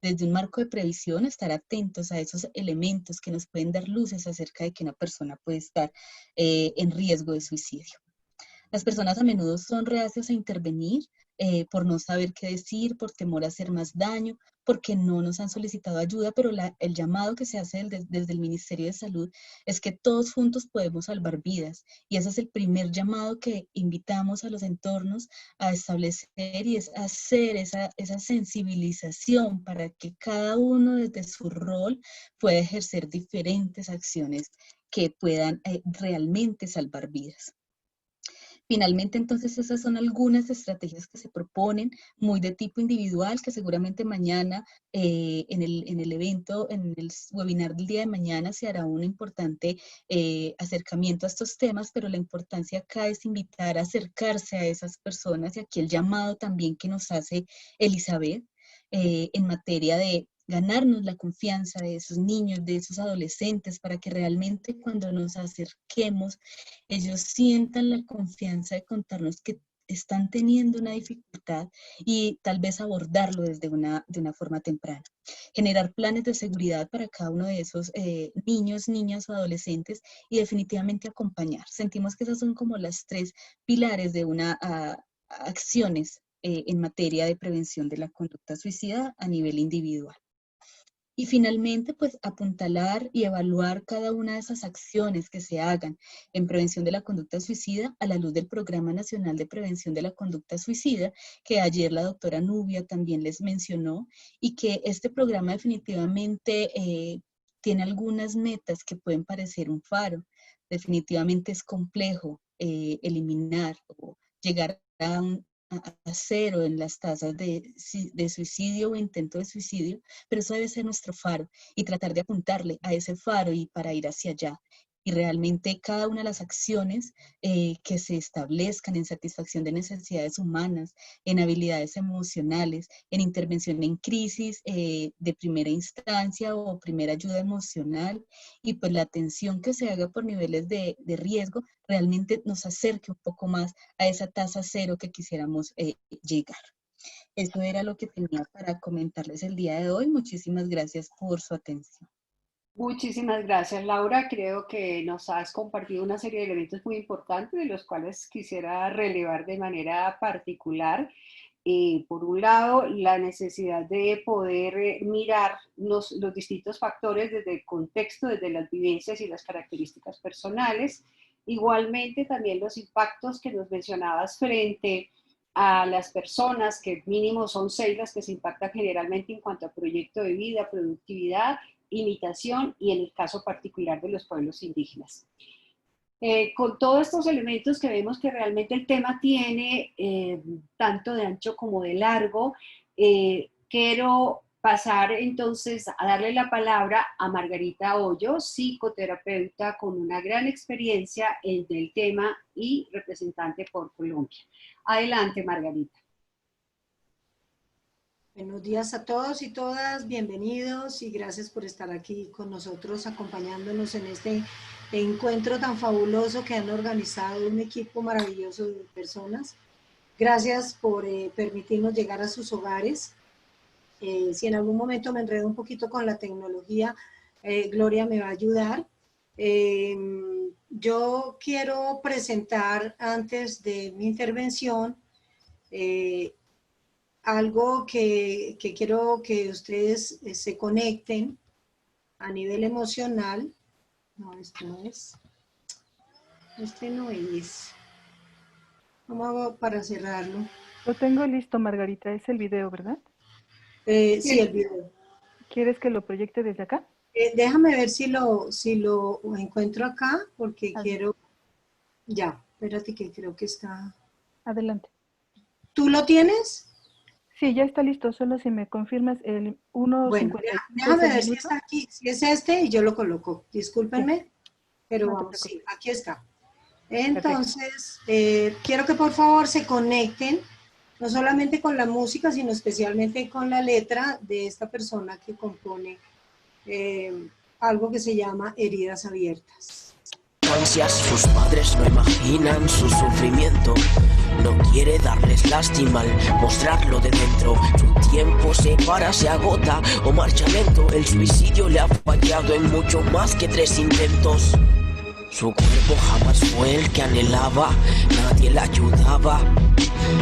desde un marco de previsión, estar atentos a esos elementos que nos pueden dar luces acerca de que una persona puede estar en riesgo de suicidio. Las personas a menudo son reacias a intervenir por no saber qué decir, por temor a hacer más daño, porque no nos han solicitado ayuda, pero el llamado que se hace desde el Ministerio de Salud es que todos juntos podemos salvar vidas. Y ese es el primer llamado que invitamos a los entornos a establecer y es hacer esa sensibilización para que cada uno desde su rol pueda ejercer diferentes acciones que puedan realmente salvar vidas. Finalmente, entonces, esas son algunas estrategias que se proponen, muy de tipo individual, que seguramente mañana en el evento, en el webinar del día de mañana, se hará un importante acercamiento a estos temas, pero la importancia acá es invitar a acercarse a esas personas y aquí el llamado también que nos hace Elizabeth en materia de ganarnos la confianza de esos niños, de esos adolescentes, para que realmente cuando nos acerquemos, ellos sientan la confianza de contarnos que están teniendo una dificultad y tal vez abordarlo de una forma temprana. Generar planes de seguridad para cada uno de esos niños, niñas o adolescentes y definitivamente acompañar. Sentimos que esas son como las 3 pilares de acciones en materia de prevención de la conducta suicida a nivel individual. Y finalmente, pues apuntalar y evaluar cada una de esas acciones que se hagan en prevención de la conducta suicida a la luz del Programa Nacional de Prevención de la Conducta Suicida, que ayer la doctora Nubia también les mencionó, y que este programa definitivamente tiene algunas metas que pueden parecer un faro. Definitivamente es complejo eliminar o llegar a cero en las tasas de suicidio o intento de suicidio, pero eso debe ser nuestro faro y tratar de apuntarle a ese faro y para ir hacia allá. Y realmente cada una de las acciones que se establezcan en satisfacción de necesidades humanas, en habilidades emocionales, en intervención en crisis de primera instancia o primera ayuda emocional, y pues la atención que se haga por niveles de riesgo realmente nos acerque un poco más a esa tasa cero que quisiéramos llegar. Eso era lo que tenía para comentarles el día de hoy. Muchísimas gracias por su atención. Muchísimas gracias, Laura. Creo que nos has compartido una serie de elementos muy importantes, de los cuales quisiera relevar de manera particular. Por un lado, la necesidad de poder mirar los distintos factores desde el contexto, desde las vivencias y las características personales. Igualmente, también los impactos que nos mencionabas frente a las personas, que mínimo son 6 las que se impactan generalmente en cuanto a proyecto de vida, productividad, imitación y en el caso particular de los pueblos indígenas. Con todos estos elementos que vemos que realmente el tema tiene tanto de ancho como de largo, quiero pasar entonces a darle la palabra a Margarita Hoyo, psicoterapeuta con una gran experiencia en el tema y representante por Colombia. Adelante, Margarita. Buenos días a todos y todas, bienvenidos y gracias por estar aquí con nosotros, acompañándonos en este encuentro tan fabuloso que han organizado un equipo maravilloso de personas. Gracias por permitirnos llegar a sus hogares. Si en algún momento me enredo un poquito con la tecnología, Gloria me va a ayudar. Yo quiero presentar antes de mi intervención algo que quiero que ustedes se conecten a nivel emocional. No, esto no es. Este no es. ¿Cómo hago para cerrarlo? Lo tengo listo, Margarita. Es el video, ¿verdad? Sí, el video. ¿Quieres que lo proyecte desde acá? Déjame ver si lo encuentro acá, porque Adelante. quiero... Ya, espérate que creo que está... Adelante. ¿Tú lo tienes? Sí, ya está listo. Solo si me confirmas el 1.55. Bueno, déjame ver si está aquí. Si es este, y yo lo coloco. Discúlpenme, pero No te vamos, sí, preocupes. aquí está. Entonces, quiero que por favor se conecten, no solamente con la música, sino especialmente con la letra de esta persona que compone algo que se llama Heridas Abiertas. Sus padres no imaginan su sufrimiento. No quiere darles lástima al mostrarlo de dentro. Su tiempo se para, se agota o marcha lento. El suicidio le ha fallado en mucho más que 3 intentos. Su cuerpo jamás fue el que anhelaba, nadie la ayudaba,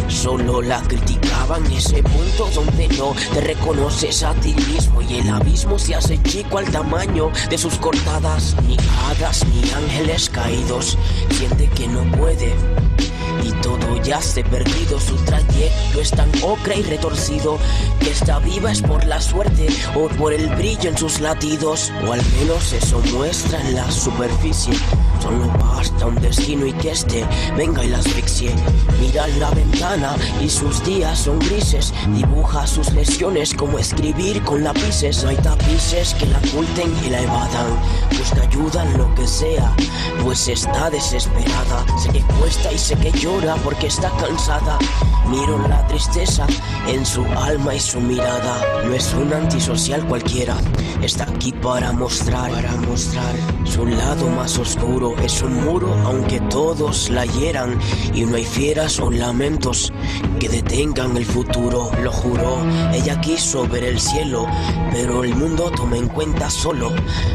solo la criticaban. Ese punto donde no te reconoces a ti mismo y el abismo se hace chico al tamaño de sus cortadas. Ni hadas ni ángeles caídos, siente que no puede y todo yace perdido. Su trayecto es tan ocre y retorcido que está viva es por la suerte o por el brillo en sus latidos, o al menos eso muestra en la superficie. Solo basta un destino y que este venga y la asfixie. Mira la ventana y sus días son grises. Dibuja sus lesiones como escribir con lápices. No hay tapices que la oculten y la evadan. Busca ayuda en lo que sea, pues está desesperada. Sé que cuesta y sé que llora porque está cansada. Miro la tristeza en su alma y su mirada. No es un antisocial cualquiera, está aquí para mostrar su lado más oscuro. Es un muro aunque todos la hieran, y no hay fieras o lamentos que detengan el futuro. Lo juró, ella quiso ver el cielo, pero el mundo toma en cuenta solo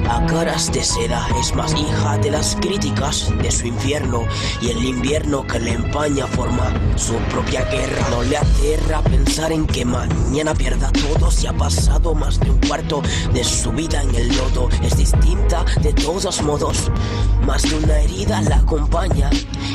a caras de seda. Es más hija de las críticas de su infierno, y el invierno que le empaña forma su propia guerra. No le aterra pensar en que mañana pierda todo. Si ha pasado más de un cuarto de su vida en el lodo, es distinta de todos modos. Más de una herida la acompaña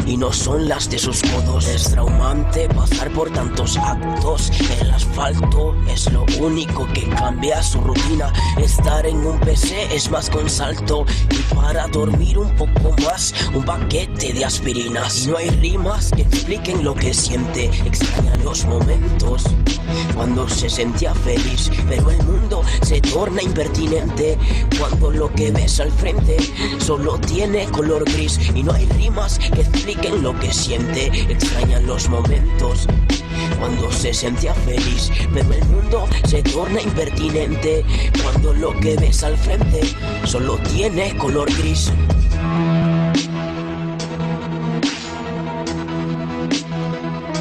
y no son las de sus codos. Es traumante pasar por tantos actos. El asfalto es lo único que cambia su rutina. Estar en un PC es más con salto, y para dormir un poco más, un paquete de aspirinas. Y no hay rimas que expliquen lo que siente. Extraña los momentos cuando se sentía feliz, pero el mundo se torna impertinente cuando lo que ves al frente solo tiene color gris. Y no hay rimas que expliquen lo que siente. Extrañan los momentos cuando se sentía feliz, pero el mundo se torna impertinente cuando lo que ves al frente solo tiene color gris.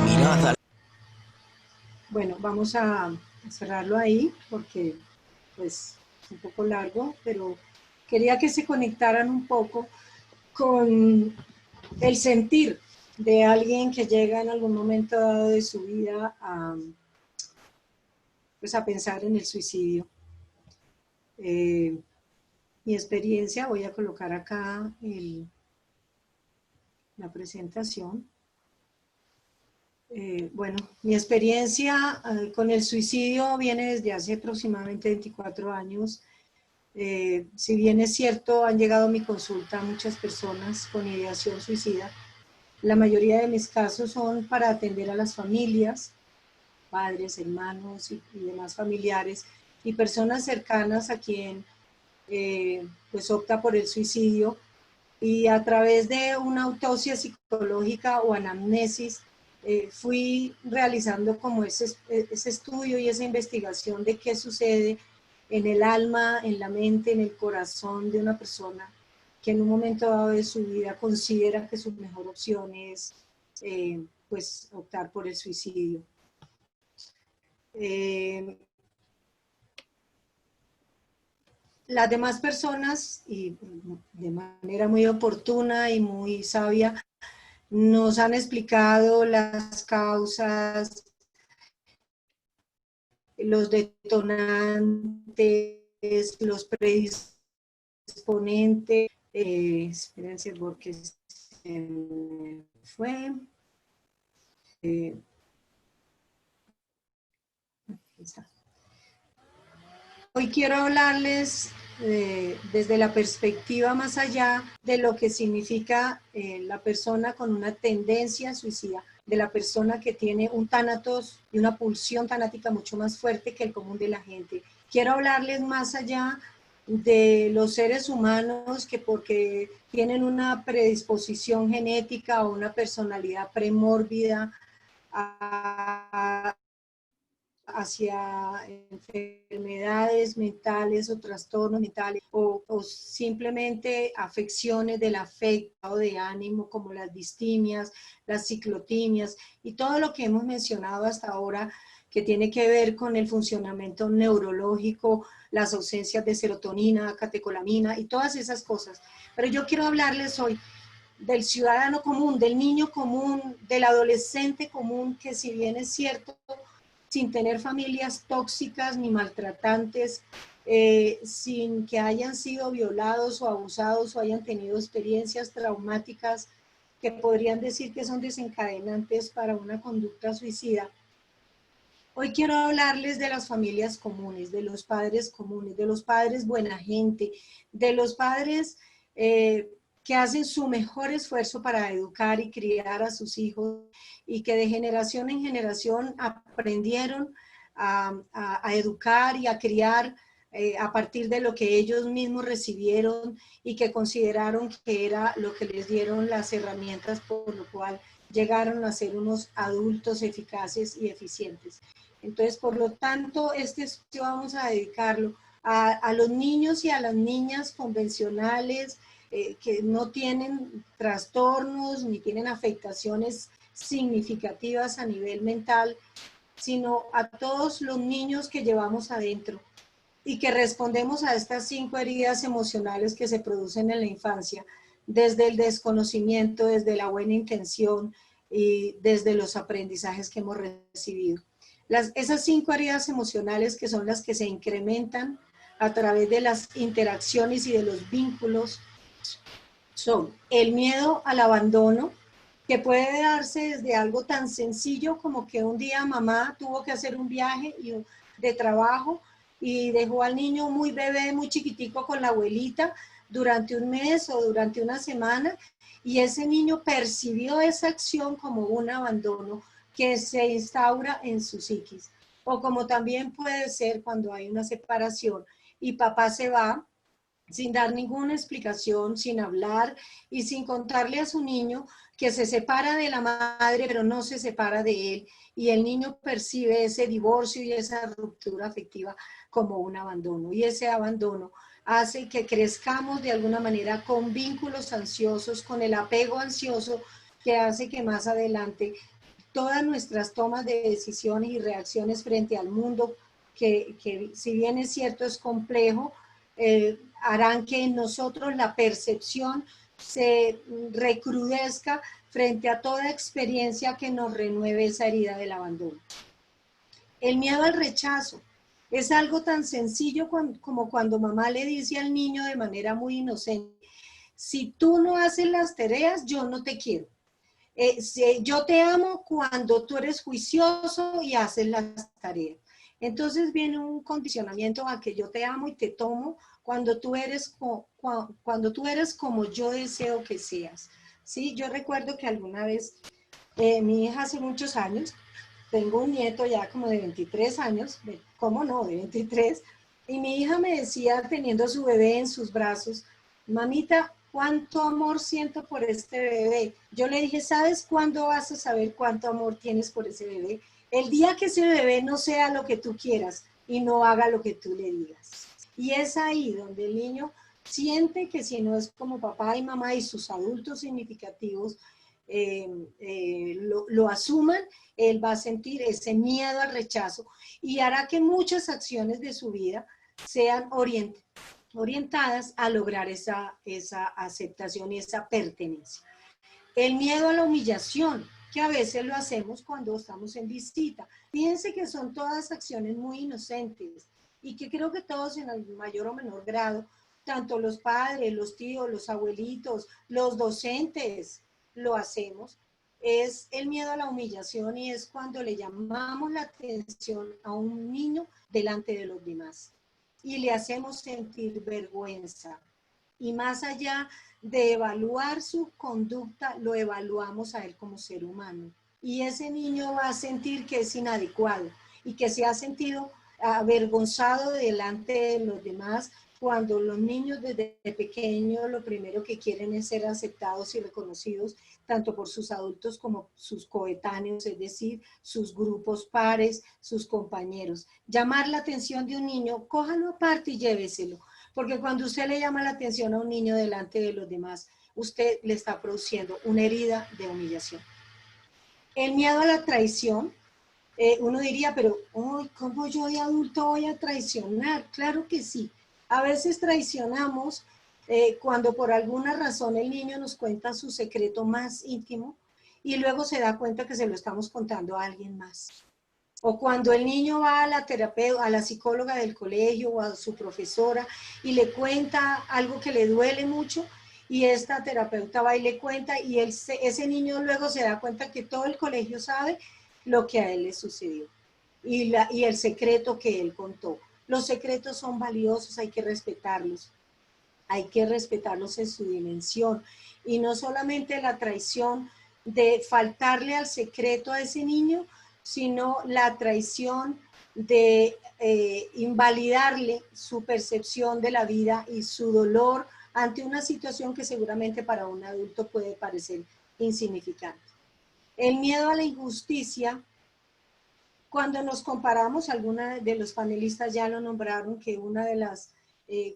Mirada. Bueno, vamos a cerrarlo ahí porque pues es un poco largo, pero quería que se conectaran un poco con el sentir de alguien que llega en algún momento dado de su vida pues a pensar en el suicidio. Mi experiencia, voy a colocar acá la presentación. Bueno, mi experiencia con el suicidio viene desde hace aproximadamente 24 años. Si bien es cierto, han llegado a mi consulta muchas personas con ideación suicida, la mayoría de mis casos son para atender a las familias, padres, hermanos y demás familiares y personas cercanas a quien pues opta por el suicidio, y a través de una autopsia psicológica o anamnesis fui realizando como ese estudio y esa investigación de qué sucede en el alma, en la mente, en el corazón de una persona que en un momento dado de su vida considera que su mejor opción es pues optar por el suicidio. Las demás personas, y de manera muy oportuna y muy sabia, nos han explicado las causas, los detonantes, los predisponentes. Espérense porque se me fue. Aquí está. Hoy quiero hablarles desde la perspectiva más allá de lo que significa la persona con una tendencia suicida, de la persona que tiene un tánatos y una pulsión tanática mucho más fuerte que el común de la gente. Quiero hablarles más allá de los seres humanos que porque tienen una predisposición genética o una personalidad premórbida hacia enfermedades mentales o trastornos mentales o simplemente afecciones del afecto o de ánimo como las distimias, las ciclotimias y todo lo que hemos mencionado hasta ahora que tiene que ver con el funcionamiento neurológico, las ausencias de serotonina, catecolamina y todas esas cosas. Pero yo quiero hablarles hoy del ciudadano común, del niño común, del adolescente común, que si bien es cierto, sin tener familias tóxicas ni maltratantes, sin que hayan sido violados o abusados o hayan tenido experiencias traumáticas que podrían decir que son desencadenantes para una conducta suicida. Hoy quiero hablarles de las familias comunes, de los padres comunes, de los padres buena gente, de los padres que hacen su mejor esfuerzo para educar y criar a sus hijos y que de generación en generación aprendieron a educar y a criar a partir de lo que ellos mismos recibieron y que consideraron que era lo que les dieron las herramientas por lo cual llegaron a ser unos adultos eficaces y eficientes. Entonces, por lo tanto, este estudio vamos a dedicarlo a los niños y a las niñas convencionales que no tienen trastornos ni tienen afectaciones significativas a nivel mental, sino a todos los niños que llevamos adentro y que respondemos a estas 5 heridas emocionales que se producen en la infancia, desde el desconocimiento, desde la buena intención y desde los aprendizajes que hemos recibido. Esas 5 heridas emocionales que son las que se incrementan a través de las interacciones y de los vínculos son el miedo al abandono, que puede darse desde algo tan sencillo como que un día mamá tuvo que hacer un viaje de trabajo y dejó al niño muy bebé, muy chiquitico con la abuelita durante un mes o durante una semana y ese niño percibió esa acción como un abandono que se instaura en su psiquis. O como también puede ser cuando hay una separación y papá se va sin dar ninguna explicación, sin hablar y sin contarle a su niño que se separa de la madre, pero no se separa de él. Y el niño percibe ese divorcio y esa ruptura afectiva como un abandono. Y ese abandono hace que crezcamos de alguna manera con vínculos ansiosos, con el apego ansioso, que hace que más adelante todas nuestras tomas de decisiones y reacciones frente al mundo, que si bien es cierto es complejo, harán que en nosotros la percepción se recrudezca frente a toda experiencia que nos renueve esa herida del abandono. El miedo al rechazo es algo tan sencillo como cuando mamá le dice al niño de manera muy inocente, si tú no haces las tareas, yo no te quiero. Yo te amo cuando tú eres juicioso y haces las tareas. Entonces viene un condicionamiento a que yo te amo y te tomo cuando tú eres como yo deseo que seas. ¿Sí? Yo recuerdo que alguna vez, mi hija hace muchos años, tengo un nieto ya como de 23 años, ¿cómo no? De 23, Y mi hija me decía, teniendo a su bebé en sus brazos, mamita, ¿cuánto amor siento por este bebé? Yo le dije, ¿sabes cuándo vas a saber cuánto amor tienes por ese bebé? El día que ese bebé no sea lo que tú quieras y no haga lo que tú le digas. Y es ahí donde el niño siente que si no es como papá y mamá y sus adultos significativos lo asuman, él va a sentir ese miedo al rechazo y hará que muchas acciones de su vida sean orientadas a lograr esa aceptación y esa pertenencia. El miedo a la humillación, que a veces lo hacemos cuando estamos en visita. Fíjense que son todas acciones muy inocentes y que creo que todos en el mayor o menor grado, tanto los padres, los tíos, los abuelitos, los docentes, lo hacemos. Es el miedo a la humillación y es cuando le llamamos la atención a un niño delante de los demás y le hacemos sentir vergüenza. Y más allá de evaluar su conducta, lo evaluamos a él como ser humano. Y ese niño va a sentir que es inadecuado y que se ha sentido avergonzado delante de los demás, cuando los niños desde pequeños lo primero que quieren es ser aceptados y reconocidos tanto por sus adultos como sus coetáneos, es decir, sus grupos pares, sus compañeros. Llamar la atención de un niño, cójalo aparte y lléveselo, porque cuando usted le llama la atención a un niño delante de los demás, usted le está produciendo una herida de humillación. El miedo a la traición, uno diría, pero ¿cómo yo de adulto voy a traicionar? Claro que sí. A veces traicionamos cuando por alguna razón el niño nos cuenta su secreto más íntimo y luego se da cuenta que se lo estamos contando a alguien más. O cuando el niño va a la terapeuta, a la psicóloga del colegio o a su profesora y le cuenta algo que le duele mucho y esta terapeuta va y le cuenta y ese niño luego se da cuenta que todo el colegio sabe lo que a él le sucedió y el secreto que él contó. Los secretos son valiosos, hay que respetarlos en su dimensión. Y no solamente la traición de faltarle al secreto a ese niño, sino la traición de invalidarle su percepción de la vida y su dolor ante una situación que seguramente para un adulto puede parecer insignificante. El miedo a la injusticia. Cuando nos comparamos, algunos de los panelistas ya lo nombraron, que una de las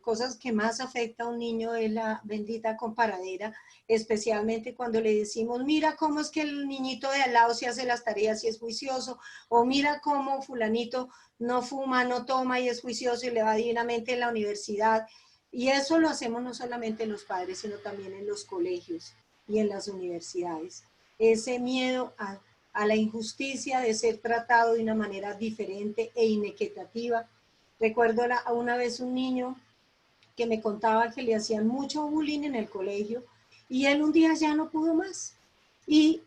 cosas que más afecta a un niño es la bendita comparadera, especialmente cuando le decimos, mira cómo es que el niñito de al lado se hace las tareas y es juicioso, o mira cómo fulanito no fuma, no toma y es juicioso y le va divinamente en la universidad. Y eso lo hacemos no solamente los padres, sino también en los colegios y en las universidades. Ese miedo a la injusticia de ser tratado de una manera diferente e inequitativa. Recuerdo una vez un niño que me contaba que le hacían mucho bullying en el colegio y él un día ya no pudo más y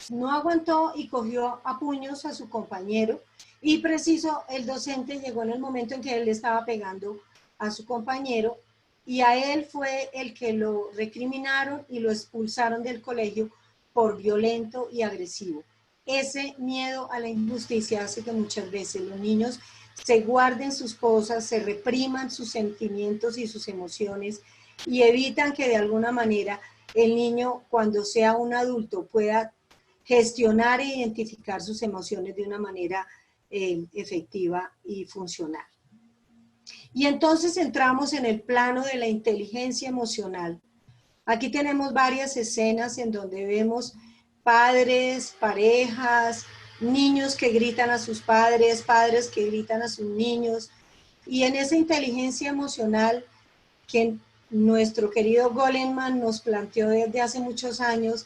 no aguantó y cogió a puños a su compañero y preciso el docente llegó en el momento en que él le estaba pegando a su compañero y a él fue el que lo recriminaron y lo expulsaron del colegio por violento y agresivo. Ese miedo a la injusticia hace que muchas veces los niños se guarden sus cosas, se repriman sus sentimientos y sus emociones y evitan que de alguna manera el niño, cuando sea un adulto, pueda gestionar e identificar sus emociones de una manera efectiva y funcional. Y entonces entramos en el plano de la inteligencia emocional. Aquí tenemos varias escenas en donde vemos padres, parejas, niños que gritan a sus padres, padres que gritan a sus niños. Y en esa inteligencia emocional que nuestro querido Goleman nos planteó desde hace muchos años,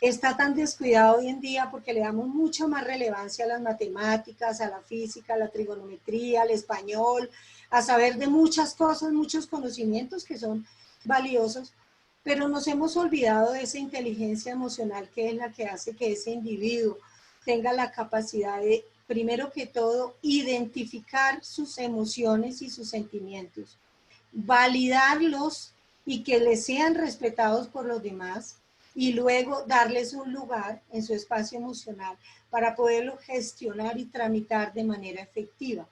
está tan descuidado hoy en día porque le damos mucha más relevancia a las matemáticas, a la física, a la trigonometría, al español, a saber de muchas cosas, muchos conocimientos que son valiosos, pero nos hemos olvidado de esa inteligencia emocional que es la que hace que ese individuo tenga la capacidad de, primero que todo, identificar sus emociones y sus sentimientos, validarlos y que les sean respetados por los demás, y luego darles un lugar en su espacio emocional para poderlo gestionar y tramitar de manera efectiva.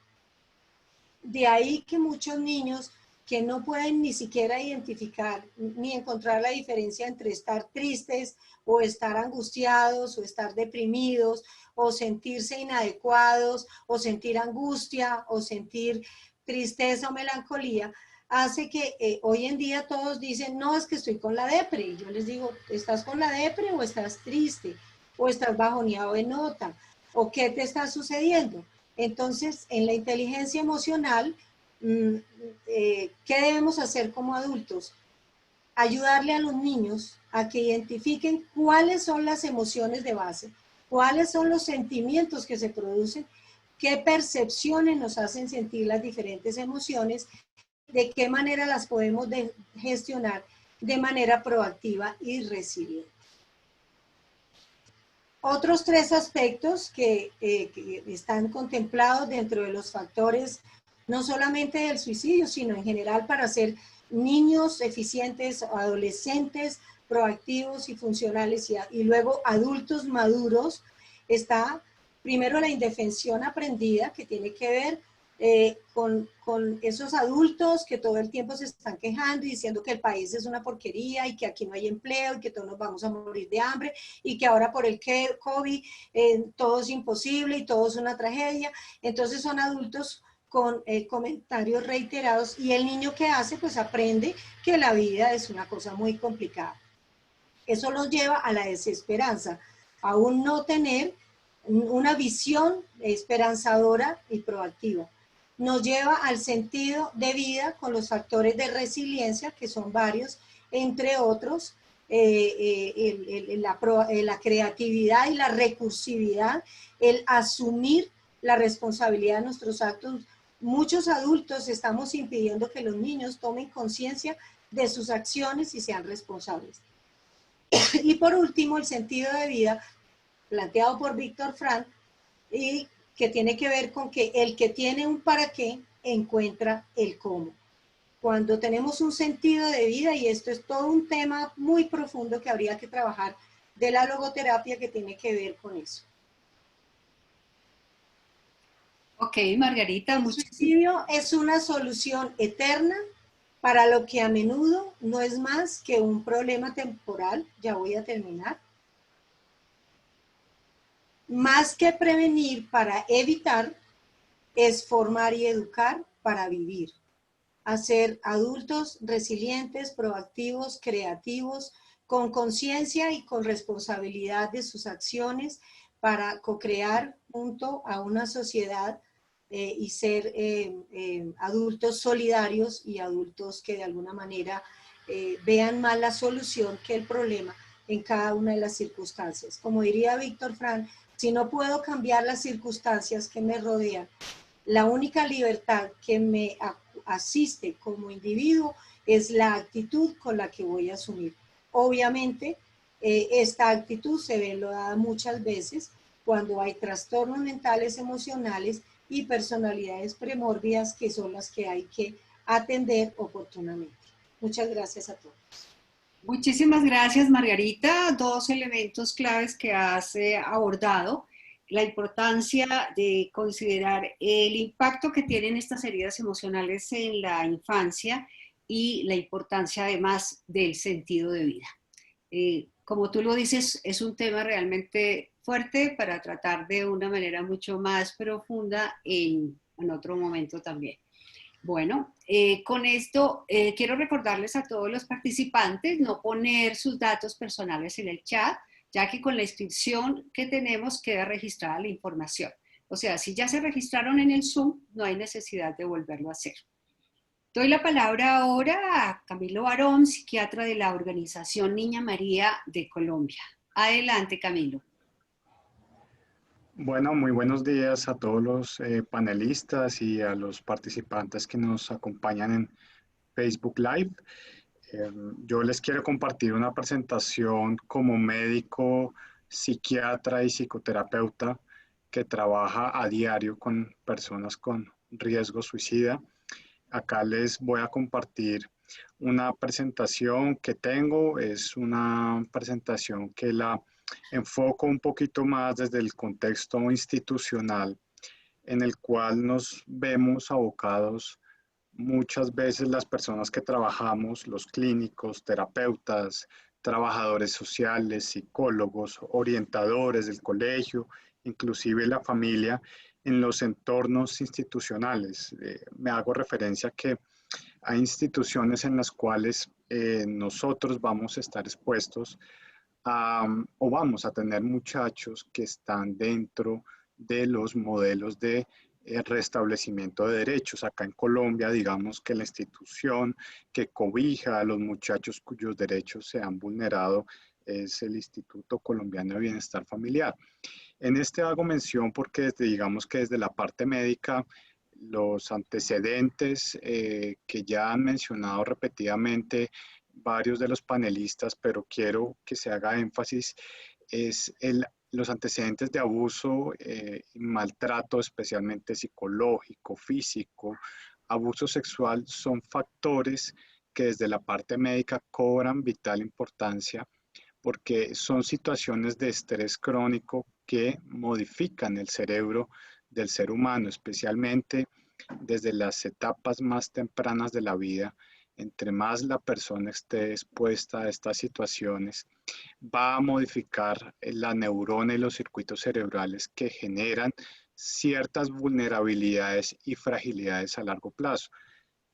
De ahí que muchos niños que no pueden ni siquiera identificar ni encontrar la diferencia entre estar tristes o estar angustiados o estar deprimidos o sentirse inadecuados o sentir angustia o sentir tristeza o melancolía, hace que hoy en día todos dicen, no, es que estoy con la depre. Y yo les digo, ¿estás con la depre o estás triste? ¿O estás bajoneado de nota? ¿O qué te está sucediendo? Entonces, en la inteligencia emocional, ¿qué debemos hacer como adultos? Ayudarle a los niños a que identifiquen cuáles son las emociones de base, cuáles son los sentimientos que se producen, qué percepciones nos hacen sentir las diferentes emociones, de qué manera las podemos gestionar de manera proactiva y resiliente. Otros 3 aspectos que están contemplados dentro de los factores, no solamente del suicidio, sino en general para ser niños eficientes, adolescentes, proactivos y funcionales y luego adultos maduros, está primero la indefensión aprendida, que tiene que ver con esos adultos que todo el tiempo se están quejando y diciendo que el país es una porquería y que aquí no hay empleo y que todos nos vamos a morir de hambre y que ahora por el COVID todo es imposible y todo es una tragedia. Entonces son adultos con comentarios reiterados y el niño que hace pues aprende que la vida es una cosa muy complicada. Eso los lleva a la desesperanza, a un no tener una visión esperanzadora y proactiva. Nos lleva al sentido de vida con los factores de resiliencia, que son varios, entre otros, la creatividad y la recursividad, el asumir la responsabilidad de nuestros actos. Muchos adultos estamos impidiendo que los niños tomen conciencia de sus acciones y sean responsables. Y por último, el sentido de vida, planteado por Víctor Frank, y que tiene que ver con que el que tiene un para qué encuentra el cómo. Cuando tenemos un sentido de vida, y esto es todo un tema muy profundo que habría que trabajar de la logoterapia que tiene que ver con eso. Ok, Margarita. El suicidio es una solución eterna para lo que a menudo no es más que un problema temporal. Ya voy a terminar. Más que prevenir para evitar, es formar y educar para vivir. Hacer adultos resilientes, proactivos, creativos, con conciencia y con responsabilidad de sus acciones para co-crear junto a una sociedad y ser adultos solidarios y adultos que de alguna manera vean más la solución que el problema en cada una de las circunstancias. Como diría Víctor Frank, si no puedo cambiar las circunstancias que me rodean, la única libertad que me asiste como individuo es la actitud con la que voy a asumir. Obviamente, esta actitud se ve enlodada muchas veces cuando hay trastornos mentales, emocionales y personalidades premórbidas que son las que hay que atender oportunamente. Muchas gracias a todos. Muchísimas gracias, Margarita. 2 elementos claves que has abordado. La importancia de considerar el impacto que tienen estas heridas emocionales en la infancia y la importancia además del sentido de vida. Como tú lo dices, es un tema realmente fuerte para tratar de una manera mucho más profunda en otro momento también. Bueno, con esto quiero recordarles a todos los participantes no poner sus datos personales en el chat, ya que con la inscripción que tenemos queda registrada la información. O sea, si ya se registraron en el Zoom, no hay necesidad de volverlo a hacer. Doy la palabra ahora a Camilo Barón, psiquiatra de la organización Niña María de Colombia. Adelante, Camilo. Bueno, muy buenos días a todos los panelistas y a los participantes que nos acompañan en Facebook Live. Yo les quiero compartir una presentación como médico, psiquiatra y psicoterapeuta que trabaja a diario con personas con riesgo suicida. Acá les voy a compartir una presentación que tengo. Es una presentación que la enfoco un poquito más desde el contexto institucional en el cual nos vemos abocados muchas veces las personas que trabajamos, los clínicos, terapeutas, trabajadores sociales, psicólogos, orientadores del colegio, inclusive la familia, en los entornos institucionales. Me hago referencia a que hay instituciones en las cuales nosotros vamos a estar expuestos o vamos a tener muchachos que están dentro de los modelos de restablecimiento de derechos. Acá en Colombia, digamos que la institución que cobija a los muchachos cuyos derechos se han vulnerado es el Instituto Colombiano de Bienestar Familiar. En este hago mención porque digamos que desde la parte médica, los antecedentes que ya han mencionado repetidamente varios de los panelistas, pero quiero que se haga énfasis, es los antecedentes de abuso y maltrato, especialmente psicológico, físico, abuso sexual, son factores que desde la parte médica cobran vital importancia porque son situaciones de estrés crónico que modifican el cerebro del ser humano, especialmente desde las etapas más tempranas de la vida. Entre más la persona esté expuesta a estas situaciones, va a modificar la neurona y los circuitos cerebrales que generan ciertas vulnerabilidades y fragilidades a largo plazo.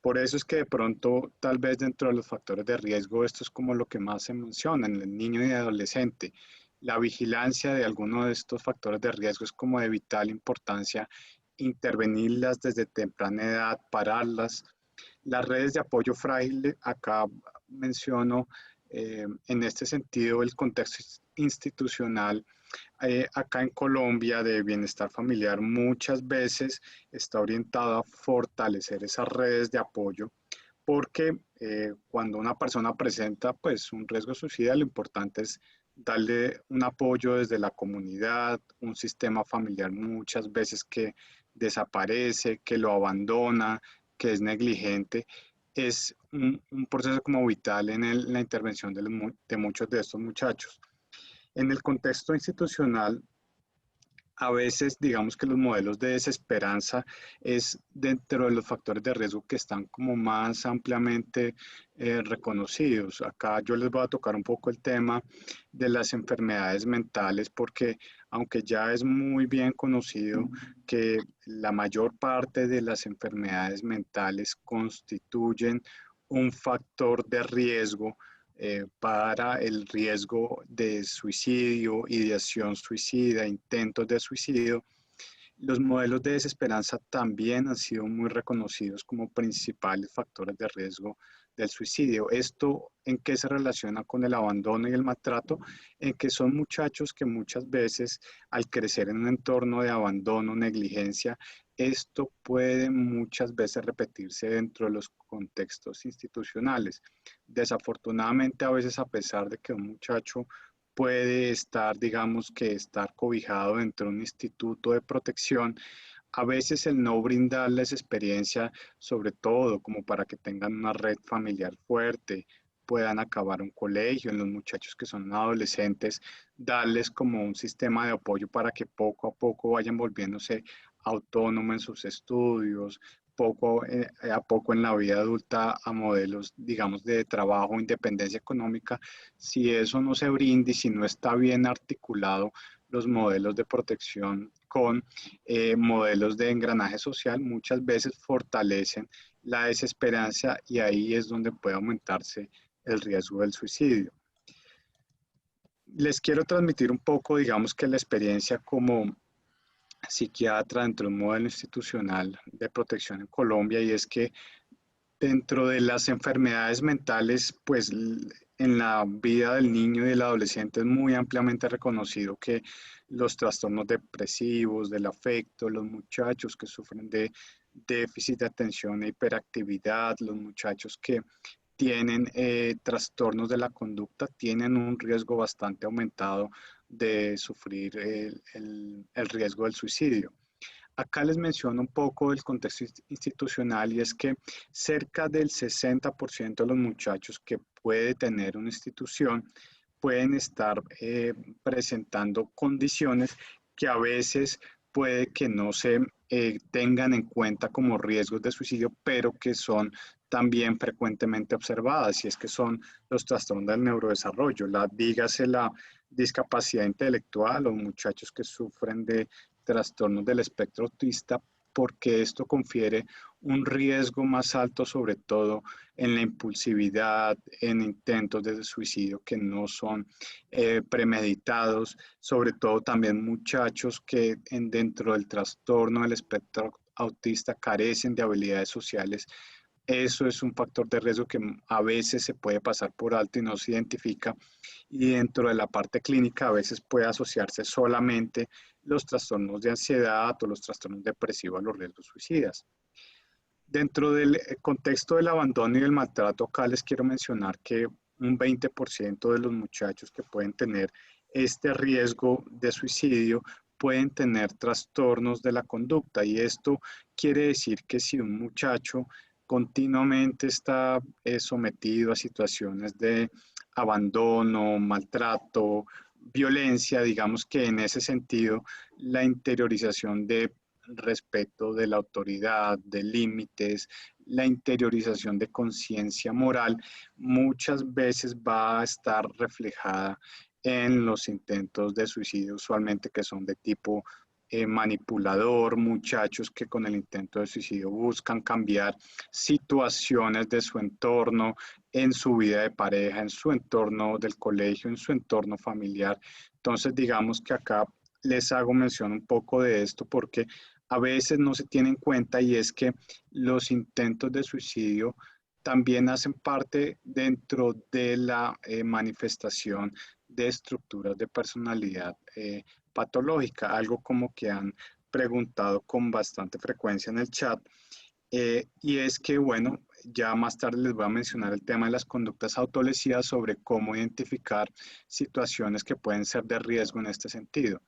Por eso es que de pronto, tal vez dentro de los factores de riesgo, esto es como lo que más se menciona en el niño y adolescente. La vigilancia de alguno de estos factores de riesgo es como de vital importancia, intervenirlas desde temprana edad, pararlas. Las redes de apoyo frágil, acá menciono en este sentido el contexto institucional. Acá en Colombia de bienestar familiar muchas veces está orientado a fortalecer esas redes de apoyo porque cuando una persona presenta pues un riesgo suicida, lo importante es darle un apoyo desde la comunidad, un sistema familiar muchas veces que desaparece, que lo abandona, que es negligente. Es un proceso como vital en la intervención de muchos de estos muchachos. En el contexto institucional, a veces digamos que los modelos de desesperanza es dentro de los factores de riesgo que están como más ampliamente reconocidos. Acá yo les voy a tocar un poco el tema de las enfermedades mentales porque aunque ya es muy bien conocido que la mayor parte de las enfermedades mentales constituyen un factor de riesgo para el riesgo de suicidio, ideación suicida, intentos de suicidio, los modelos de desesperanza también han sido muy reconocidos como principales factores de riesgo del suicidio. ¿Esto en qué se relaciona con el abandono y el maltrato? En que son muchachos que muchas veces al crecer en un entorno de abandono, negligencia, esto puede muchas veces repetirse dentro de los contextos institucionales. Desafortunadamente, a veces a pesar de que un muchacho puede estar, digamos que estar cobijado dentro de un instituto de protección, a veces el no brindarles experiencia, sobre todo como para que tengan una red familiar fuerte, puedan acabar un colegio, en los muchachos que son adolescentes, darles como un sistema de apoyo para que poco a poco vayan volviéndose autónomos en sus estudios, poco a poco en la vida adulta a modelos, digamos, de trabajo, independencia económica. Si eso no se brinda y si no está bien articulado los modelos de protección con modelos de engranaje social, muchas veces fortalecen la desesperanza y ahí es donde puede aumentarse el riesgo del suicidio. Les quiero transmitir un poco, digamos que la experiencia como psiquiatra dentro de un modelo institucional de protección en Colombia, y es que dentro de las enfermedades mentales, pues en la vida del niño y del adolescente es muy ampliamente reconocido que los trastornos depresivos, del afecto, los muchachos que sufren de déficit de atención e hiperactividad, los muchachos que tienen trastornos de la conducta, tienen un riesgo bastante aumentado de sufrir el riesgo del suicidio. Acá les menciono un poco del contexto institucional y es que cerca del 60% de los muchachos que puede tener una institución pueden estar presentando condiciones que a veces puede que no se tengan en cuenta como riesgos de suicidio, pero que son también frecuentemente observadas, y es que son los trastornos del neurodesarrollo, dígase la discapacidad intelectual o muchachos que sufren de trastornos del espectro autista, porque esto confiere un riesgo más alto, sobre todo en la impulsividad, en intentos de suicidio que no son premeditados, sobre todo también muchachos que dentro del trastorno del espectro autista carecen de habilidades sociales. Eso es un factor de riesgo que a veces se puede pasar por alto y no se identifica, y dentro de la parte clínica a veces puede asociarse solamente los trastornos de ansiedad o los trastornos depresivos a los riesgos suicidas. Dentro del contexto del abandono y del maltrato, acá les quiero mencionar que un 20% de los muchachos que pueden tener este riesgo de suicidio pueden tener trastornos de la conducta, y esto quiere decir que si un muchacho continuamente está sometido a situaciones de abandono, maltrato, violencia, digamos que en ese sentido la interiorización de respeto de la autoridad, de límites, la interiorización de conciencia moral, muchas veces va a estar reflejada en los intentos de suicidio, usualmente que son de tipo manipulador, muchachos que con el intento de suicidio buscan cambiar situaciones de su entorno, en su vida de pareja, en su entorno del colegio, en su entorno familiar. Entonces, digamos que acá les hago mención un poco de esto porque a veces no se tiene en cuenta, y es que los intentos de suicidio también hacen parte dentro de la manifestación de estructuras de personalidad patológica, algo como que han preguntado con bastante frecuencia en el chat, y es que, bueno, ya más tarde les voy a mencionar el tema de las conductas autolesivas, sobre cómo identificar situaciones que pueden ser de riesgo en este sentido.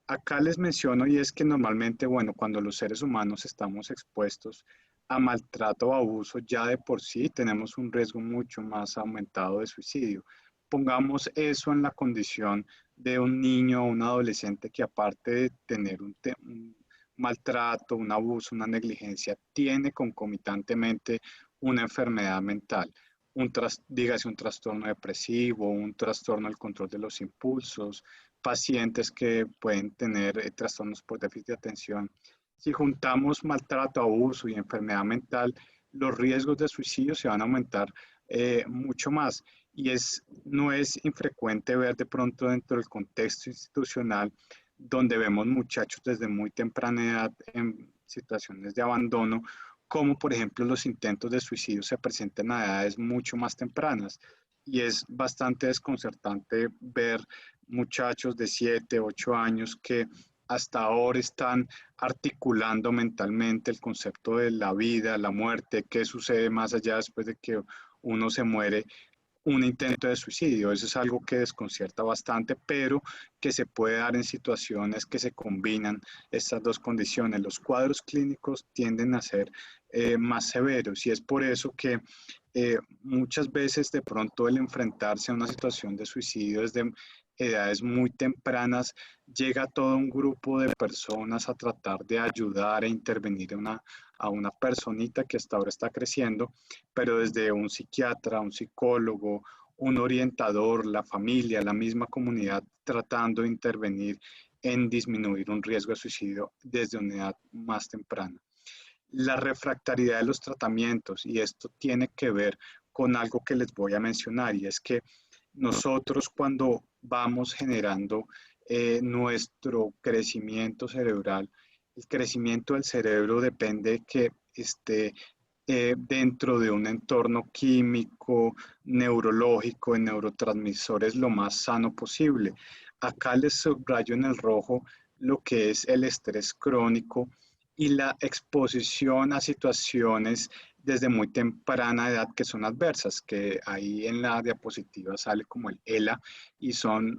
Acá les menciono, y es que normalmente, bueno, cuando los seres humanos estamos expuestos a maltrato o abuso, ya de por sí tenemos un riesgo mucho más aumentado de suicidio. Pongamos eso en la condición de un niño o un adolescente que, aparte de tener un maltrato, un abuso, una negligencia, tiene concomitantemente una enfermedad mental, dígase un trastorno depresivo, un trastorno del control de los impulsos, pacientes que pueden tener trastornos por déficit de atención. Si juntamos maltrato, abuso y enfermedad mental, los riesgos de suicidio se van a aumentar mucho más. Y no es infrecuente ver de pronto dentro del contexto institucional, donde vemos muchachos desde muy temprana edad en situaciones de abandono, como por ejemplo los intentos de suicidio se presentan a edades mucho más tempranas. Y es bastante desconcertante ver muchachos de 7, 8 años que hasta ahora están articulando mentalmente el concepto de la vida, la muerte, qué sucede más allá después de que uno se muere, un intento de suicidio. Eso es algo que desconcierta bastante, pero que se puede dar en situaciones que se combinan estas dos condiciones. Los cuadros clínicos tienden a ser más severos, y es por eso que muchas veces de pronto el enfrentarse a una situación de suicidio desde edades muy tempranas, llega todo un grupo de personas a tratar de ayudar e intervenir a una personita que hasta ahora está creciendo, pero desde un psiquiatra, un psicólogo, un orientador, la familia, la misma comunidad, tratando de intervenir en disminuir un riesgo de suicidio desde una edad más temprana. La refractariedad de los tratamientos, y esto tiene que ver con algo que les voy a mencionar, y es que nosotros, cuando vamos generando nuestro crecimiento cerebral, el crecimiento del cerebro depende de que esté dentro de un entorno químico, neurológico, de neurotransmisores lo más sano posible. Acá les subrayo en el rojo lo que es el estrés crónico y la exposición a situaciones desde muy temprana edad que son adversas, que ahí en la diapositiva sale como el ELA, y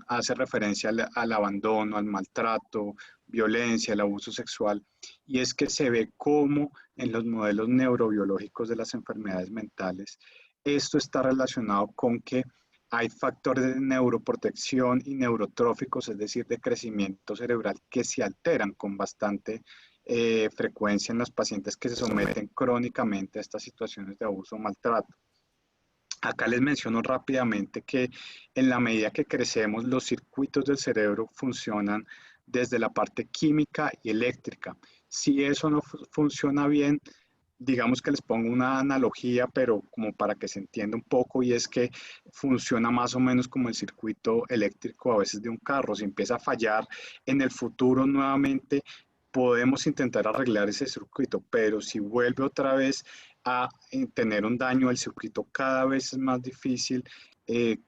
hace referencia al abandono, al maltrato, violencia, el abuso sexual, y es que se ve cómo en los modelos neurobiológicos de las enfermedades mentales esto está relacionado con que hay factores de neuroprotección y neurotróficos, es decir, de crecimiento cerebral, que se alteran con bastante frecuencia en los pacientes que se someten crónicamente a estas situaciones de abuso o maltrato. Acá les menciono rápidamente que en la medida que crecemos, los circuitos del cerebro funcionan desde la parte química y eléctrica. Si eso no funciona bien, digamos que les pongo una analogía, pero como para que se entienda un poco, y es que funciona más o menos como el circuito eléctrico a veces de un carro. Si empieza a fallar en el futuro nuevamente, podemos intentar arreglar ese circuito, pero si vuelve otra vez a tener un daño al circuito, cada vez es más difícil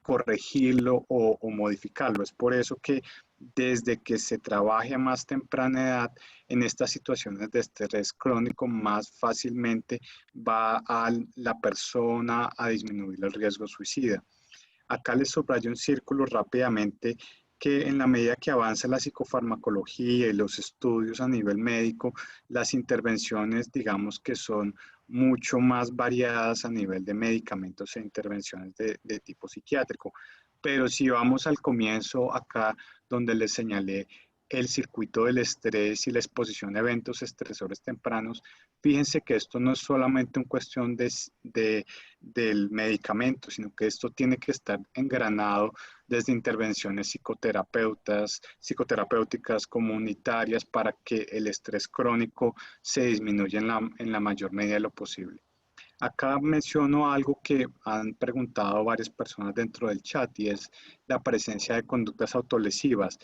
corregirlo o modificarlo. Es por eso que desde que se trabaje a más temprana edad en estas situaciones de estrés crónico, más fácilmente va a la persona a disminuir el riesgo suicida. Acá les subrayo un círculo rápidamente que en la medida que avanza la psicofarmacología y los estudios a nivel médico, las intervenciones, digamos que son mucho más variadas a nivel de medicamentos e intervenciones de tipo psiquiátrico. Pero si vamos al comienzo, acá donde les señalé el circuito del estrés y la exposición a eventos estresores tempranos, fíjense que esto no es solamente una cuestión del medicamento, sino que esto tiene que estar engranado desde intervenciones psicoterapéuticas comunitarias para que el estrés crónico se disminuya en la mayor medida de lo posible. Acá menciono algo que han preguntado varias personas dentro del chat y es la presencia de conductas autolesivas.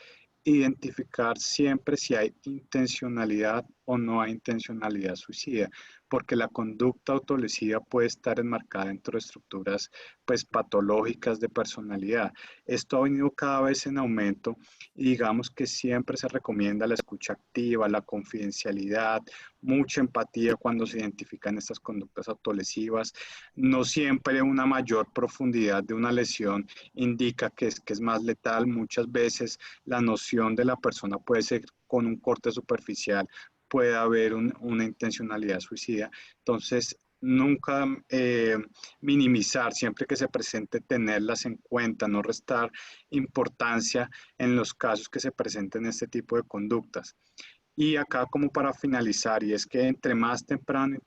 Identificar siempre si hay intencionalidad o no hay intencionalidad suicida, porque la conducta autolesiva puede estar enmarcada dentro de estructuras pues patológicas de personalidad. Esto ha venido cada vez en aumento y digamos que siempre se recomienda la escucha activa, la confidencialidad, mucha empatía cuando se identifican estas conductas autolesivas. No siempre una mayor profundidad de una lesión indica que es más letal. Muchas veces la noción de la persona puede ser con un corte superficial, puede haber una intencionalidad suicida. Entonces, nunca minimizar, siempre que se presente, tenerlas en cuenta, no restar importancia en los casos que se presenten este tipo de conductas. Y acá como para finalizar, y es que entre más temprano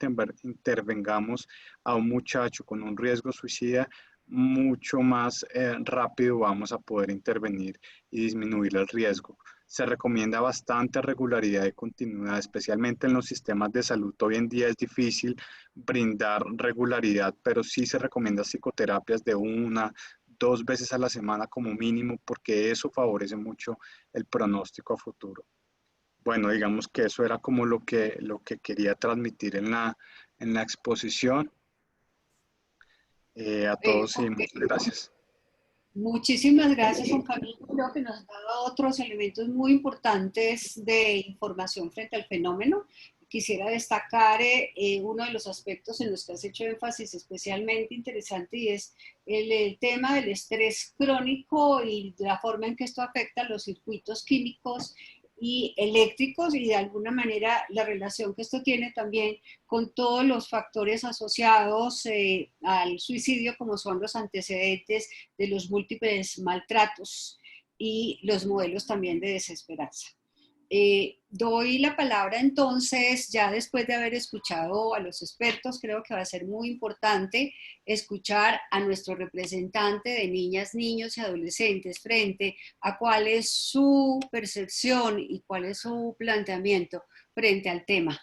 intervengamos a un muchacho con un riesgo suicida, mucho más rápido vamos a poder intervenir y disminuir el riesgo. Se recomienda bastante regularidad y continuidad, especialmente en los sistemas de salud. Hoy en día es difícil brindar regularidad, pero sí se recomienda psicoterapias de 1, 2 veces a la semana como mínimo, porque eso favorece mucho el pronóstico a futuro. Bueno, digamos que eso era como lo que quería transmitir en la exposición. A todos y muchas gracias. Muchísimas gracias, Juan Camilo. Creo que nos ha dado otros elementos muy importantes de información frente al fenómeno. Quisiera destacar uno de los aspectos en los que has hecho énfasis especialmente interesante, y es el tema del estrés crónico y la forma en que esto afecta los circuitos químicos y eléctricos, y de alguna manera la relación que esto tiene también con todos los factores asociados al suicidio, como son los antecedentes de los múltiples maltratos y los modelos también de desesperanza. Doy la palabra entonces, ya después de haber escuchado a los expertos. Creo que va a ser muy importante escuchar a nuestro representante de niñas, niños y adolescentes frente a cuál es su percepción y cuál es su planteamiento frente al tema.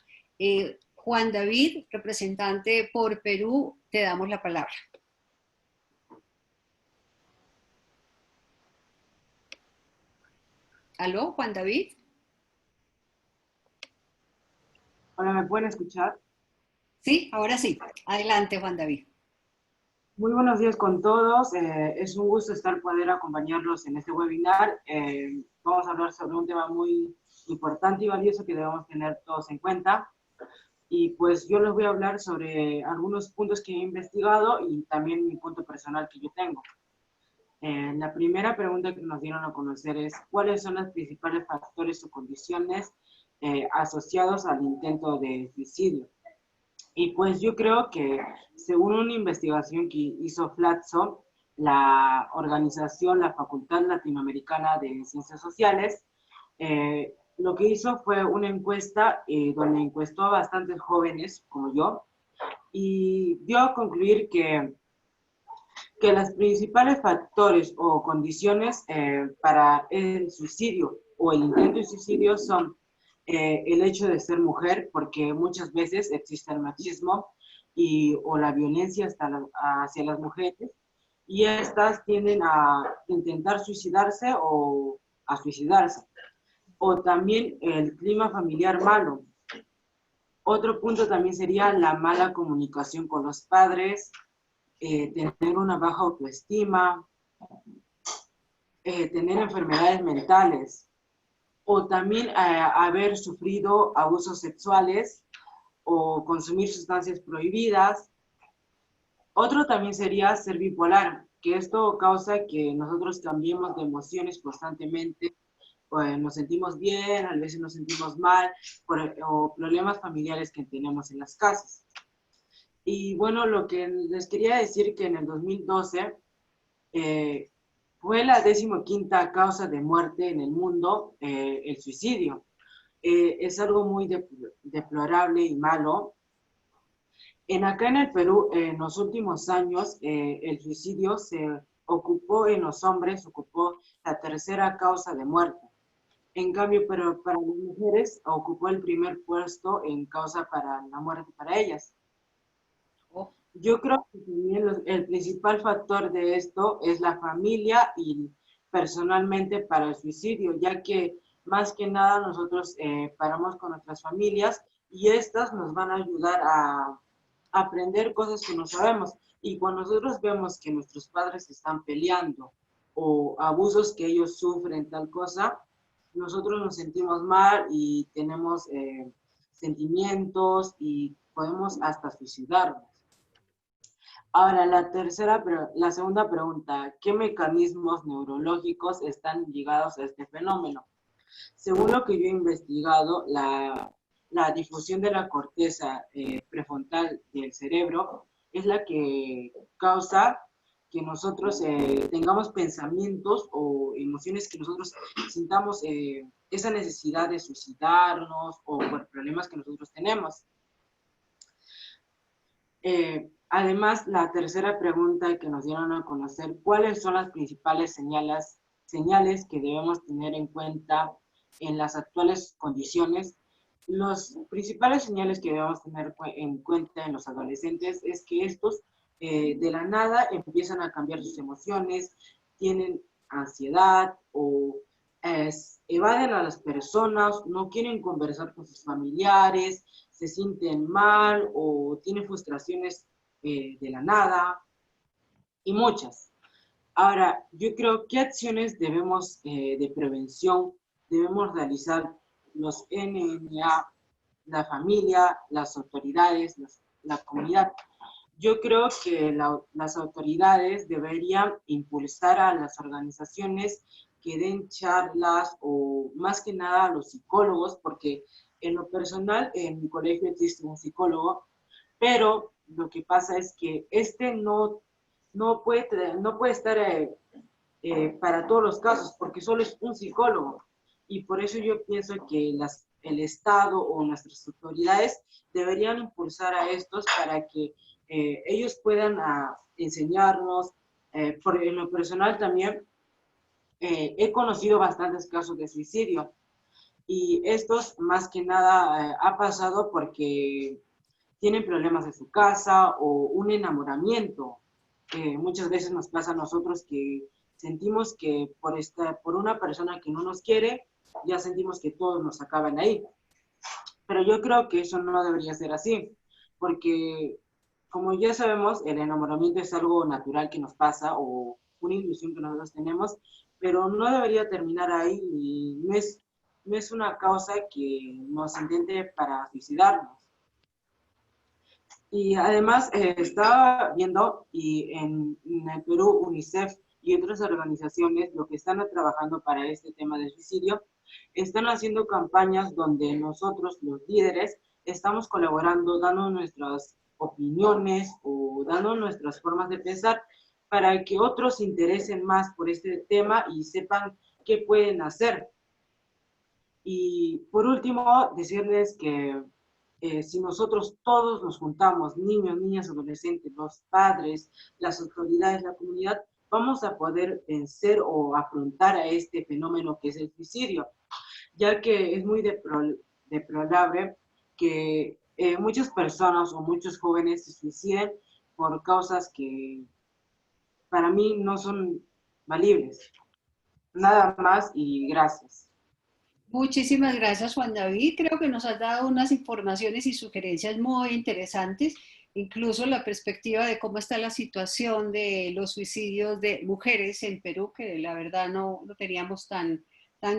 Juan David, representante por Perú, te damos la palabra. ¿Aló, Juan David? Hola, ¿me pueden escuchar? Sí, ahora sí. Adelante, Juan David. Muy buenos días con todos. Es un gusto poder acompañarlos en este webinar. Vamos a hablar sobre un tema muy importante y valioso que debemos tener todos en cuenta. Y pues yo les voy a hablar sobre algunos puntos que he investigado y también mi punto personal que yo tengo. La primera pregunta que nos dieron a conocer es ¿cuáles son los principales factores o condiciones asociados al intento de suicidio? Y pues yo creo que según una investigación que hizo Flatso, la organización, la Facultad Latinoamericana de Ciencias Sociales, lo que hizo fue una encuesta donde encuestó a bastantes jóvenes como yo y dio a concluir que los principales factores o condiciones para el suicidio o el intento de suicidio son el hecho de ser mujer, porque muchas veces existe el machismo o la violencia hacia las mujeres, y estas tienden a intentar suicidarse o a suicidarse. O también el clima familiar malo. Otro punto también sería la mala comunicación con los padres, tener una baja autoestima, tener enfermedades mentales, o también haber sufrido abusos sexuales o consumir sustancias prohibidas. Otro también sería ser bipolar, que esto causa que nosotros cambiemos de emociones constantemente, pues nos sentimos bien, a veces nos sentimos mal, o problemas familiares que tenemos en las casas. Y bueno, lo que les quería decir que en el 2012 fue la 15ª causa de muerte en el mundo, el suicidio. Es algo muy deplorable y malo. Acá en el Perú, en los últimos años, el suicidio se ocupó en los hombres, ocupó la 3ª causa de muerte. En cambio, pero para las mujeres ocupó el primer puesto en causa para la muerte para ellas. Yo creo que también el principal factor de esto es la familia y personalmente para el suicidio, ya que más que nada nosotros paramos con nuestras familias y estas nos van a ayudar a aprender cosas que no sabemos. Y cuando nosotros vemos que nuestros padres están peleando o abusos que ellos sufren, tal cosa, nosotros nos sentimos mal y tenemos sentimientos y podemos hasta suicidarnos. Ahora, la segunda pregunta, ¿qué mecanismos neurológicos están ligados a este fenómeno? Según lo que yo he investigado, la difusión de la corteza prefrontal del cerebro es la que causa que nosotros tengamos pensamientos o emociones que nosotros sintamos esa necesidad de suicidarnos o por problemas que nosotros tenemos. Además, la tercera pregunta que nos dieron a conocer, ¿cuáles son las principales señales que debemos tener en cuenta en las actuales condiciones? Los principales señales que debemos tener en cuenta en los adolescentes es que estos de la nada empiezan a cambiar sus emociones, tienen ansiedad o evaden a las personas, no quieren conversar con sus familiares, se sienten mal o tienen frustraciones de la nada y muchas. Ahora, yo creo que acciones debemos de prevención debemos realizar los NNA, la familia, las autoridades, la comunidad. Yo creo que las autoridades deberían impulsar a las organizaciones que den charlas o más que nada a los psicólogos, porque en lo personal en mi colegio existe un psicólogo, pero lo que pasa es que no puede estar para todos los casos, porque solo es un psicólogo. Y por eso yo pienso que el Estado o nuestras autoridades deberían impulsar a estos para que ellos puedan enseñarnos. En lo personal también he conocido bastantes casos de suicidio. Y estos más que nada ha pasado porque tienen problemas en su casa o un enamoramiento. Muchas veces nos pasa a nosotros que sentimos que por una persona que no nos quiere, ya sentimos que todos nos acaban ahí. Pero yo creo que eso no debería ser así, porque como ya sabemos, el enamoramiento es algo natural que nos pasa o una ilusión que nosotros tenemos, pero no debería terminar ahí y no es una causa que nos intente para suicidarnos. Y además estaba viendo y en el Perú, UNICEF y otras organizaciones lo que están trabajando para este tema del suicidio, están haciendo campañas donde nosotros, los líderes, estamos colaborando, dando nuestras opiniones o dando nuestras formas de pensar para que otros se interesen más por este tema y sepan qué pueden hacer. Y por último, decirles que si nosotros todos nos juntamos, niños, niñas, adolescentes, los padres, las autoridades, la comunidad, vamos a poder vencer o afrontar a este fenómeno que es el suicidio, ya que es muy deplorable que muchas personas o muchos jóvenes se suiciden por causas que para mí no son valibles. Nada más y gracias. Muchísimas gracias, Juan David. Creo que nos has dado unas informaciones y sugerencias muy interesantes, incluso la perspectiva de cómo está la situación de los suicidios de mujeres en Perú, que la verdad no lo teníamos tan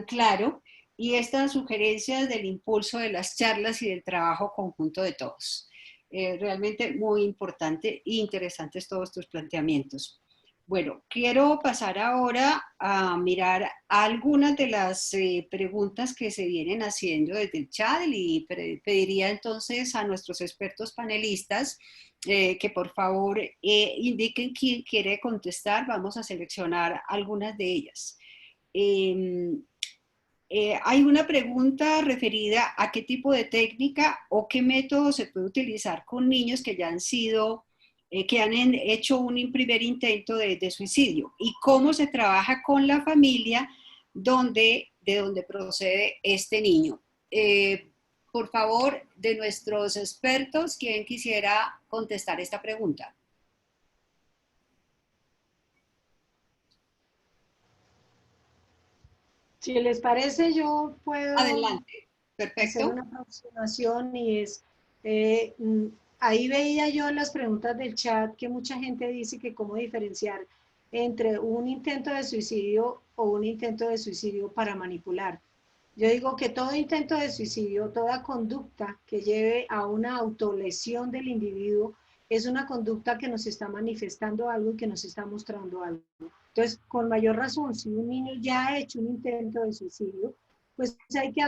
claro, y estas sugerencias del impulso de las charlas y del trabajo conjunto de todos. Realmente muy importante e interesantes todos tus planteamientos. Bueno, quiero pasar ahora a mirar algunas de las preguntas que se vienen haciendo desde el chat y pediría entonces a nuestros expertos panelistas que por favor indiquen quién quiere contestar. Vamos a seleccionar algunas de ellas. Hay una pregunta referida a qué tipo de técnica o qué método se puede utilizar con niños que ya han sido que han hecho un primer intento de suicidio y cómo se trabaja con la familia de donde procede este niño. Por favor, de nuestros expertos, ¿quién quisiera contestar esta pregunta? Si les parece, yo puedo Adelante, perfecto. hacer una aproximación y es... ahí veía yo en las preguntas del chat que mucha gente dice que cómo diferenciar entre un intento de suicidio o un intento de suicidio para manipular. Yo digo que todo intento de suicidio, toda conducta que lleve a una autolesión del individuo es una conducta que nos está manifestando algo y que nos está mostrando algo. Entonces, con mayor razón, si un niño ya ha hecho un intento de suicidio, pues hay que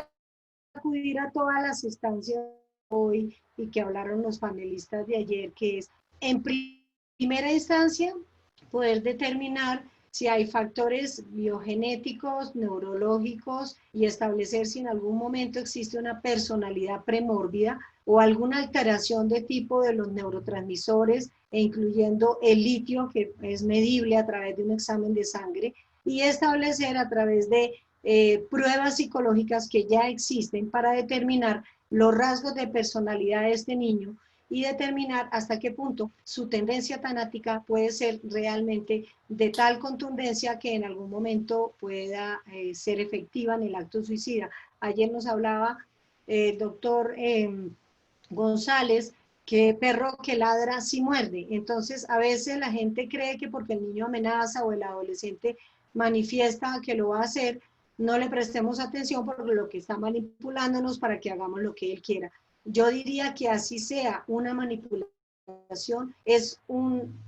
acudir a todas las instancias hoy y que hablaron los panelistas de ayer, que es en primera instancia poder determinar si hay factores biogenéticos, neurológicos y establecer si en algún momento existe una personalidad premórbida o alguna alteración de tipo de los neurotransmisores, incluyendo el litio, que es medible a través de un examen de sangre, y establecer a través de pruebas psicológicas que ya existen para determinar los rasgos de personalidad de este niño y determinar hasta qué punto su tendencia tanática puede ser realmente de tal contundencia que en algún momento pueda ser efectiva en el acto suicida. Ayer nos hablaba el doctor González que perro que ladra sí muerde. Entonces a veces la gente cree que porque el niño amenaza o el adolescente manifiesta que lo va a hacer, no le prestemos atención porque lo que está manipulándonos para que hagamos lo que él quiera. Yo diría que así sea una manipulación, es un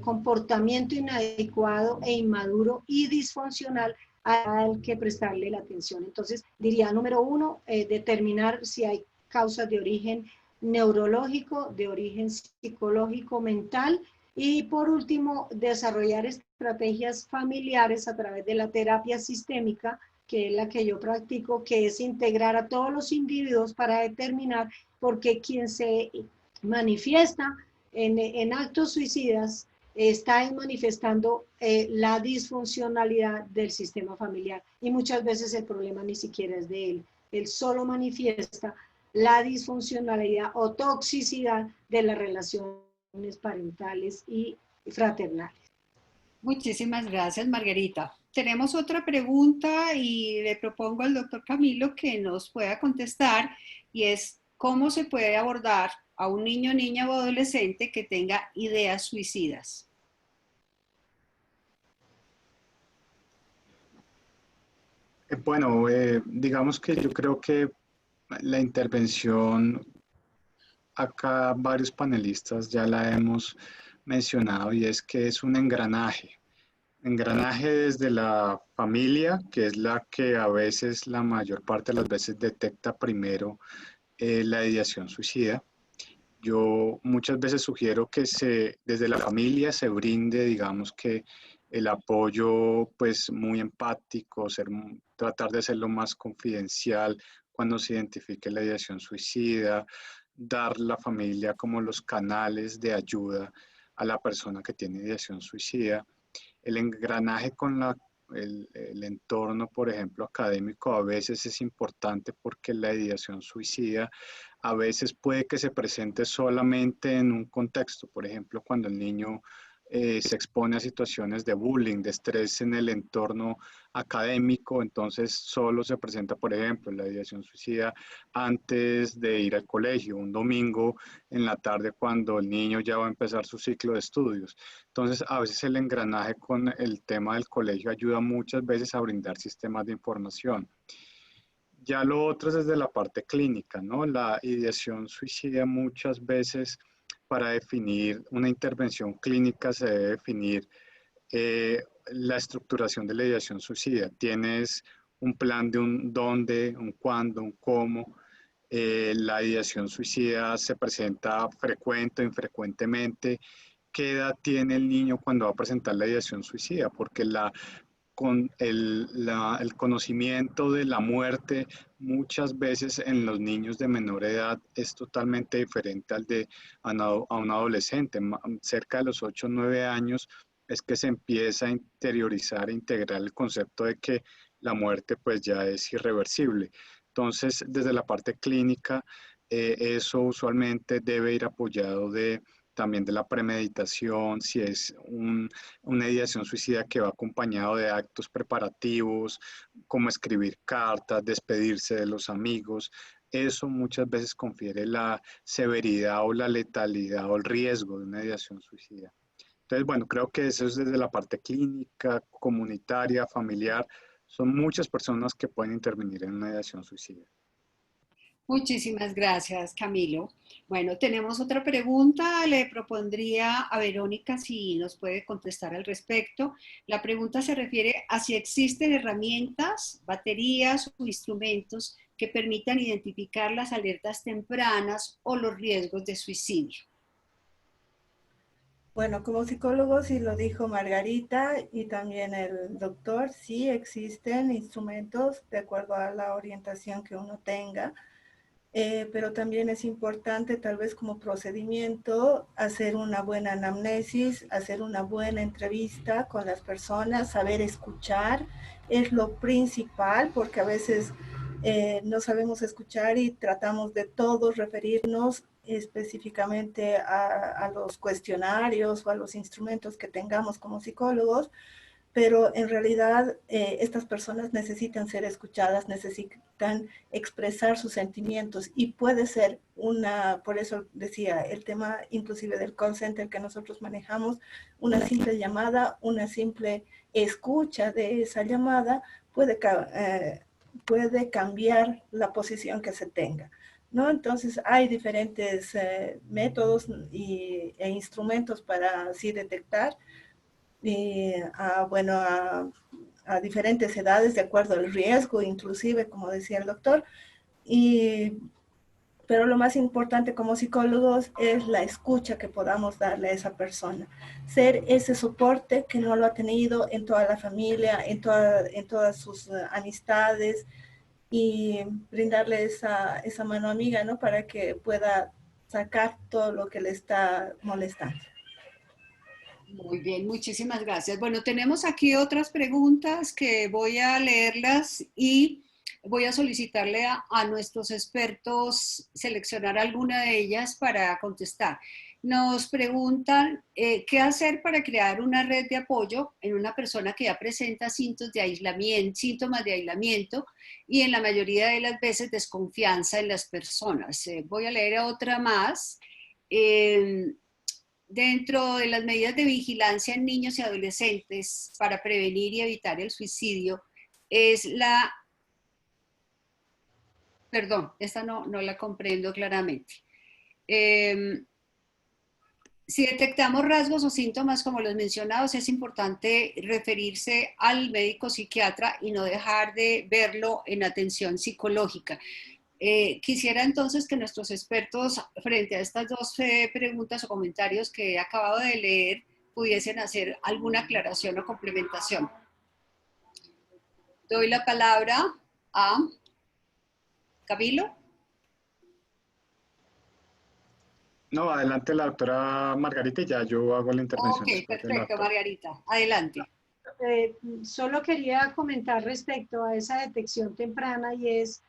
comportamiento inadecuado e inmaduro y disfuncional al que prestarle la atención. Entonces, diría, número uno, determinar si hay causas de origen neurológico, de origen psicológico, mental, y por último, desarrollar estrategias familiares a través de la terapia sistémica, que es la que yo practico, que es integrar a todos los individuos para determinar por qué quien se manifiesta en actos suicidas está manifestando la disfuncionalidad del sistema familiar. Y muchas veces el problema ni siquiera es de él solo manifiesta la disfuncionalidad o toxicidad de las relaciones parentales y fraternales. Muchísimas gracias, Margarita. Tenemos otra pregunta y le propongo al doctor Camilo que nos pueda contestar y es ¿cómo se puede abordar a un niño, niña o adolescente que tenga ideas suicidas? Bueno, digamos que yo creo que la intervención, acá varios panelistas ya la hemos mencionado y es que es un engranaje desde la familia, que es la que a veces, la mayor parte de las veces detecta primero la ideación suicida. yo muchas veces sugiero que desde la familia se brinde, digamos que el apoyo pues muy empático, tratar de ser lo más confidencial cuando se identifique la ideación suicida, dar a la familia como los canales de ayuda a la persona que tiene ideación suicida. El engranaje con el entorno, por ejemplo, académico, a veces es importante porque la ideación suicida a veces puede que se presente solamente en un contexto, por ejemplo, cuando el niño se expone a situaciones de bullying, de estrés en el entorno académico, entonces solo se presenta, por ejemplo, la ideación suicida antes de ir al colegio, un domingo en la tarde cuando el niño ya va a empezar su ciclo de estudios. Entonces, a veces el engranaje con el tema del colegio ayuda muchas veces a brindar sistemas de información. Ya lo otro es desde la parte clínica, ¿no? La ideación suicida muchas veces, para definir una intervención clínica, se debe definir la estructuración de la ideación suicida. Tienes un plan de un dónde, un cuándo, un cómo. La ideación suicida se presenta frecuente o infrecuentemente. ¿Qué edad tiene el niño cuando va a presentar la ideación suicida? Porque con el conocimiento de la muerte muchas veces en los niños de menor edad es totalmente diferente al de a un adolescente. Cerca de los 8 o 9 años es que se empieza a interiorizar, a integrar el concepto de que la muerte pues ya es irreversible. Entonces, desde la parte clínica, eso usualmente debe ir apoyado también de la premeditación, si es una ideación suicida que va acompañado de actos preparativos, como escribir cartas, despedirse de los amigos. Eso muchas veces confiere la severidad o la letalidad o el riesgo de una ideación suicida. Entonces, bueno, creo que eso es desde la parte clínica, comunitaria, familiar. Son muchas personas que pueden intervenir en una ideación suicida. Muchísimas gracias, Camilo. Bueno, tenemos otra pregunta. Le propondría a Verónica si nos puede contestar al respecto. La pregunta se refiere a si existen herramientas, baterías o instrumentos que permitan identificar las alertas tempranas o los riesgos de suicidio. Bueno, como psicólogos, y lo dijo Margarita y también el doctor, sí existen instrumentos de acuerdo a la orientación que uno tenga. Pero también es importante, tal vez como procedimiento, hacer una buena anamnesis, hacer una buena entrevista con las personas, saber escuchar es lo principal, porque a veces no sabemos escuchar y tratamos de todos referirnos específicamente a los cuestionarios o a los instrumentos que tengamos como psicólogos, pero en realidad estas personas necesitan ser escuchadas, necesitan expresar sus sentimientos y puede ser por eso decía, el tema inclusive del call center que nosotros manejamos, una simple llamada, una simple escucha de esa llamada puede cambiar la posición que se tenga, ¿no? Entonces hay diferentes métodos e instrumentos para así detectar, a diferentes edades de acuerdo al riesgo, inclusive, como decía el doctor. Pero lo más importante como psicólogos es la escucha que podamos darle a esa persona. Ser ese soporte que no lo ha tenido en toda la familia, en todas sus amistades, y brindarle esa mano amiga, ¿no? Para que pueda sacar todo lo que le está molestando. Muy bien, muchísimas gracias. Bueno, tenemos aquí otras preguntas que voy a leerlas y voy a solicitarle a nuestros expertos seleccionar alguna de ellas para contestar. Nos preguntan qué hacer para crear una red de apoyo en una persona que ya presenta síntomas de aislamiento y en la mayoría de las veces desconfianza en las personas. Voy a leer otra más. Dentro de las medidas de vigilancia en niños y adolescentes para prevenir y evitar el suicidio es perdón, esta no la comprendo claramente. Si detectamos rasgos o síntomas como los mencionados, es importante referirse al médico psiquiatra y no dejar de verlo en atención psicológica. Quisiera entonces que nuestros expertos, frente a estas dos preguntas o comentarios que he acabado de leer, pudiesen hacer alguna aclaración o complementación. Doy la palabra a Camilo. No, adelante la doctora Margarita y ya yo hago la intervención. Ok, perfecto, Margarita. Adelante. Solo quería comentar respecto a esa detección temprana y es,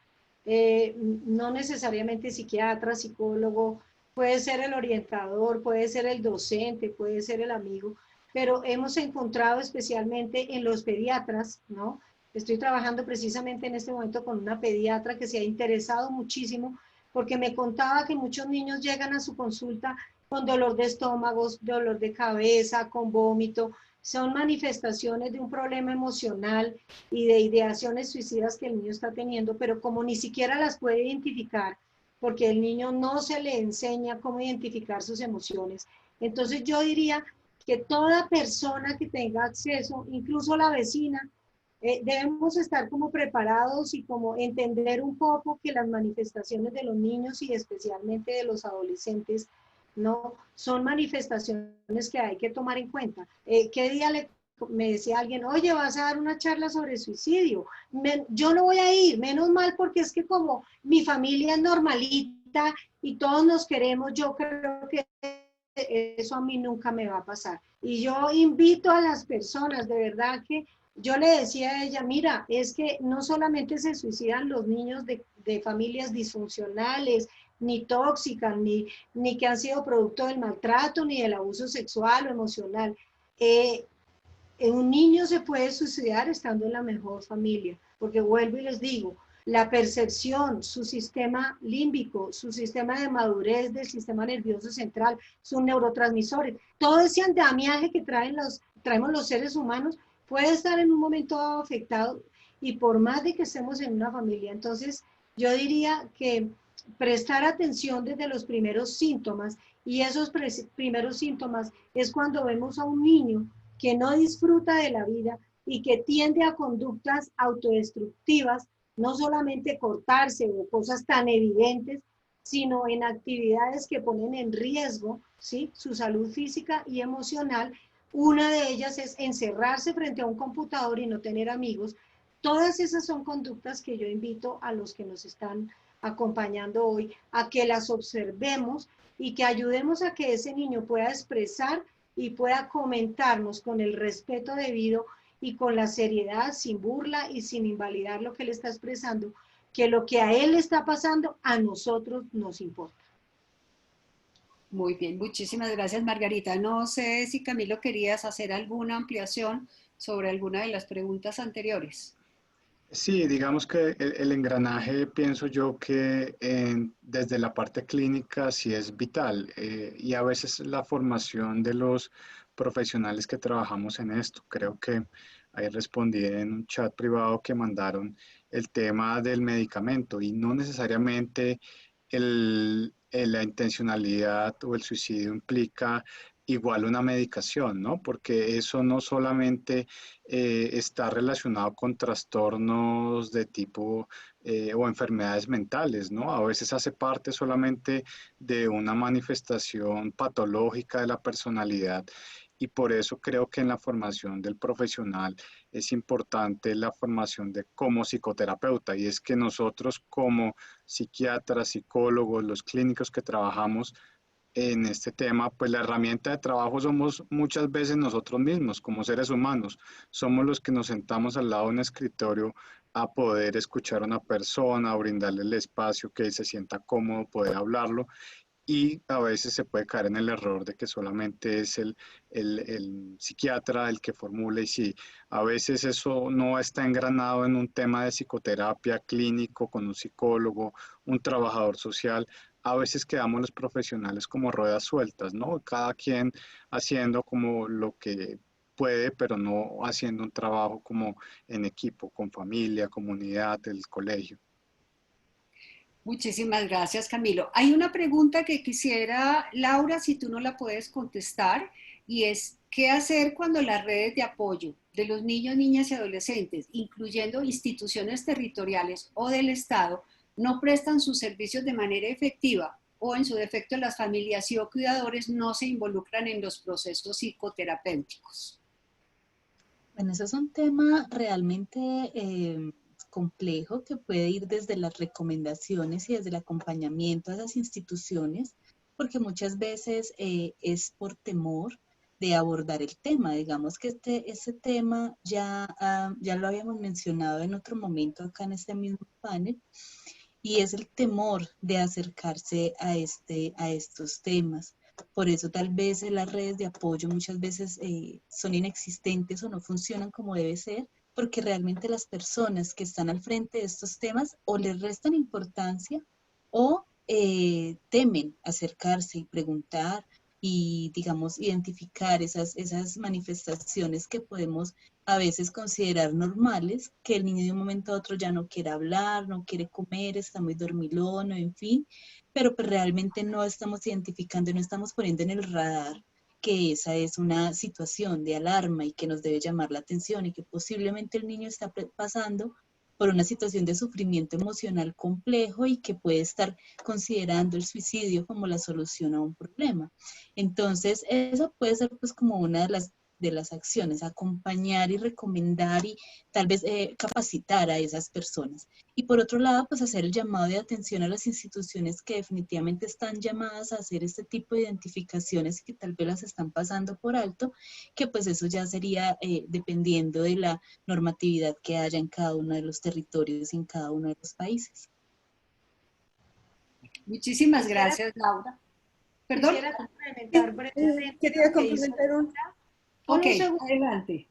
no necesariamente psiquiatra, psicólogo, puede ser el orientador, puede ser el docente, puede ser el amigo, pero hemos encontrado especialmente en los pediatras, ¿no? Estoy trabajando precisamente en este momento con una pediatra que se ha interesado muchísimo porque me contaba que muchos niños llegan a su consulta con dolor de estómago, dolor de cabeza, con vómito. Son manifestaciones de un problema emocional y de ideaciones suicidas que el niño está teniendo, pero como ni siquiera las puede identificar, porque el niño no se le enseña cómo identificar sus emociones. Entonces yo diría que toda persona que tenga acceso, incluso la vecina, debemos estar como preparados y como entender un poco que las manifestaciones de los niños y especialmente de los adolescentes no son manifestaciones que hay que tomar en cuenta. ¿Qué día me decía alguien, oye, vas a dar una charla sobre suicidio? Yo no voy a ir, menos mal, porque es que como mi familia es normalita y todos nos queremos, yo creo que eso a mí nunca me va a pasar. Y yo invito a las personas, de verdad que yo le decía a ella, mira, es que no solamente se suicidan los niños de familias disfuncionales, ni tóxicas, ni que han sido producto del maltrato, ni del abuso sexual o emocional. Un niño se puede suicidar estando en la mejor familia, porque vuelvo y les digo, la percepción, su sistema límbico, su sistema de madurez del sistema nervioso central, sus neurotransmisores, todo ese andamiaje que traemos los seres humanos, puede estar en un momento afectado y por más de que estemos en una familia. Entonces, yo diría que prestar atención desde los primeros síntomas, y esos primeros síntomas es cuando vemos a un niño que no disfruta de la vida y que tiende a conductas autodestructivas, no solamente cortarse o cosas tan evidentes, sino en actividades que ponen en riesgo, ¿sí?, su salud física y emocional. Una de ellas es encerrarse frente a un computador y no tener amigos. Todas esas son conductas que yo invito a los que nos están acompañando hoy a que las observemos y que ayudemos a que ese niño pueda expresar y pueda comentarnos con el respeto debido y con la seriedad, sin burla y sin invalidar lo que él está expresando, que lo que a él le está pasando a nosotros nos importa. Muy bien, muchísimas gracias, Margarita. No sé si Camilo querías hacer alguna ampliación sobre alguna de las preguntas anteriores. Sí, digamos que el engranaje, pienso yo que desde la parte clínica sí es vital y a veces la formación de los profesionales que trabajamos en esto. Creo que ahí respondí en un chat privado que mandaron el tema del medicamento y no necesariamente la intencionalidad o el suicidio implica igual una medicación, ¿no? Porque eso no solamente está relacionado con trastornos de tipo o enfermedades mentales, ¿no? A veces hace parte solamente de una manifestación patológica de la personalidad y por eso creo que en la formación del profesional es importante la formación de como psicoterapeuta y es que nosotros como psiquiatras, psicólogos, los clínicos que trabajamos en este tema, pues la herramienta de trabajo somos muchas veces nosotros mismos, como seres humanos. Somos los que nos sentamos al lado de un escritorio a poder escuchar a una persona, a brindarle el espacio que se sienta cómodo, poder hablarlo. Y a veces se puede caer en el error de que solamente es el psiquiatra el que formula y sí, a veces eso no está engranado en un tema de psicoterapia clínico con un psicólogo, un trabajador social. A veces quedamos los profesionales como ruedas sueltas, ¿no? Cada quien haciendo como lo que puede, pero no haciendo un trabajo como en equipo, con familia, comunidad, el colegio. Muchísimas gracias, Camilo. Hay una pregunta que quisiera, Laura, si tú no la puedes contestar, y es, ¿qué hacer cuando las redes de apoyo de los niños, niñas y adolescentes, incluyendo instituciones territoriales o del Estado, no prestan sus servicios de manera efectiva o en su defecto las familias y o cuidadores no se involucran en los procesos psicoterapéuticos. Bueno, eso es un tema realmente complejo que puede ir desde las recomendaciones y desde el acompañamiento a esas instituciones, porque muchas veces es por temor de abordar el tema. Digamos que ese tema ya lo habíamos mencionado en otro momento acá en este mismo panel, y es el temor de acercarse a estos temas. Por eso tal vez las redes de apoyo muchas veces son inexistentes o no funcionan como debe ser, porque realmente las personas que están al frente de estos temas o les restan importancia o temen acercarse y preguntar y, digamos, identificar esas manifestaciones que podemos a veces considerar normales, que el niño de un momento a otro ya no quiere hablar, no quiere comer, está muy dormilón, en fin, pero pues realmente no estamos identificando, no estamos poniendo en el radar que esa es una situación de alarma y que nos debe llamar la atención y que posiblemente el niño está pasando por una situación de sufrimiento emocional complejo y que puede estar considerando el suicidio como la solución a un problema. Entonces, eso puede ser pues como una de las acciones, acompañar y recomendar y tal vez capacitar a esas personas. Y por otro lado, pues hacer el llamado de atención a las instituciones que definitivamente están llamadas a hacer este tipo de identificaciones y que tal vez las están pasando por alto, que pues eso ya sería dependiendo de la normatividad que haya en cada uno de los territorios y en cada uno de los países. Muchísimas gracias, Laura. Perdón. Quisiera complementar brevemente. Quería complementar un... Ok, adelante.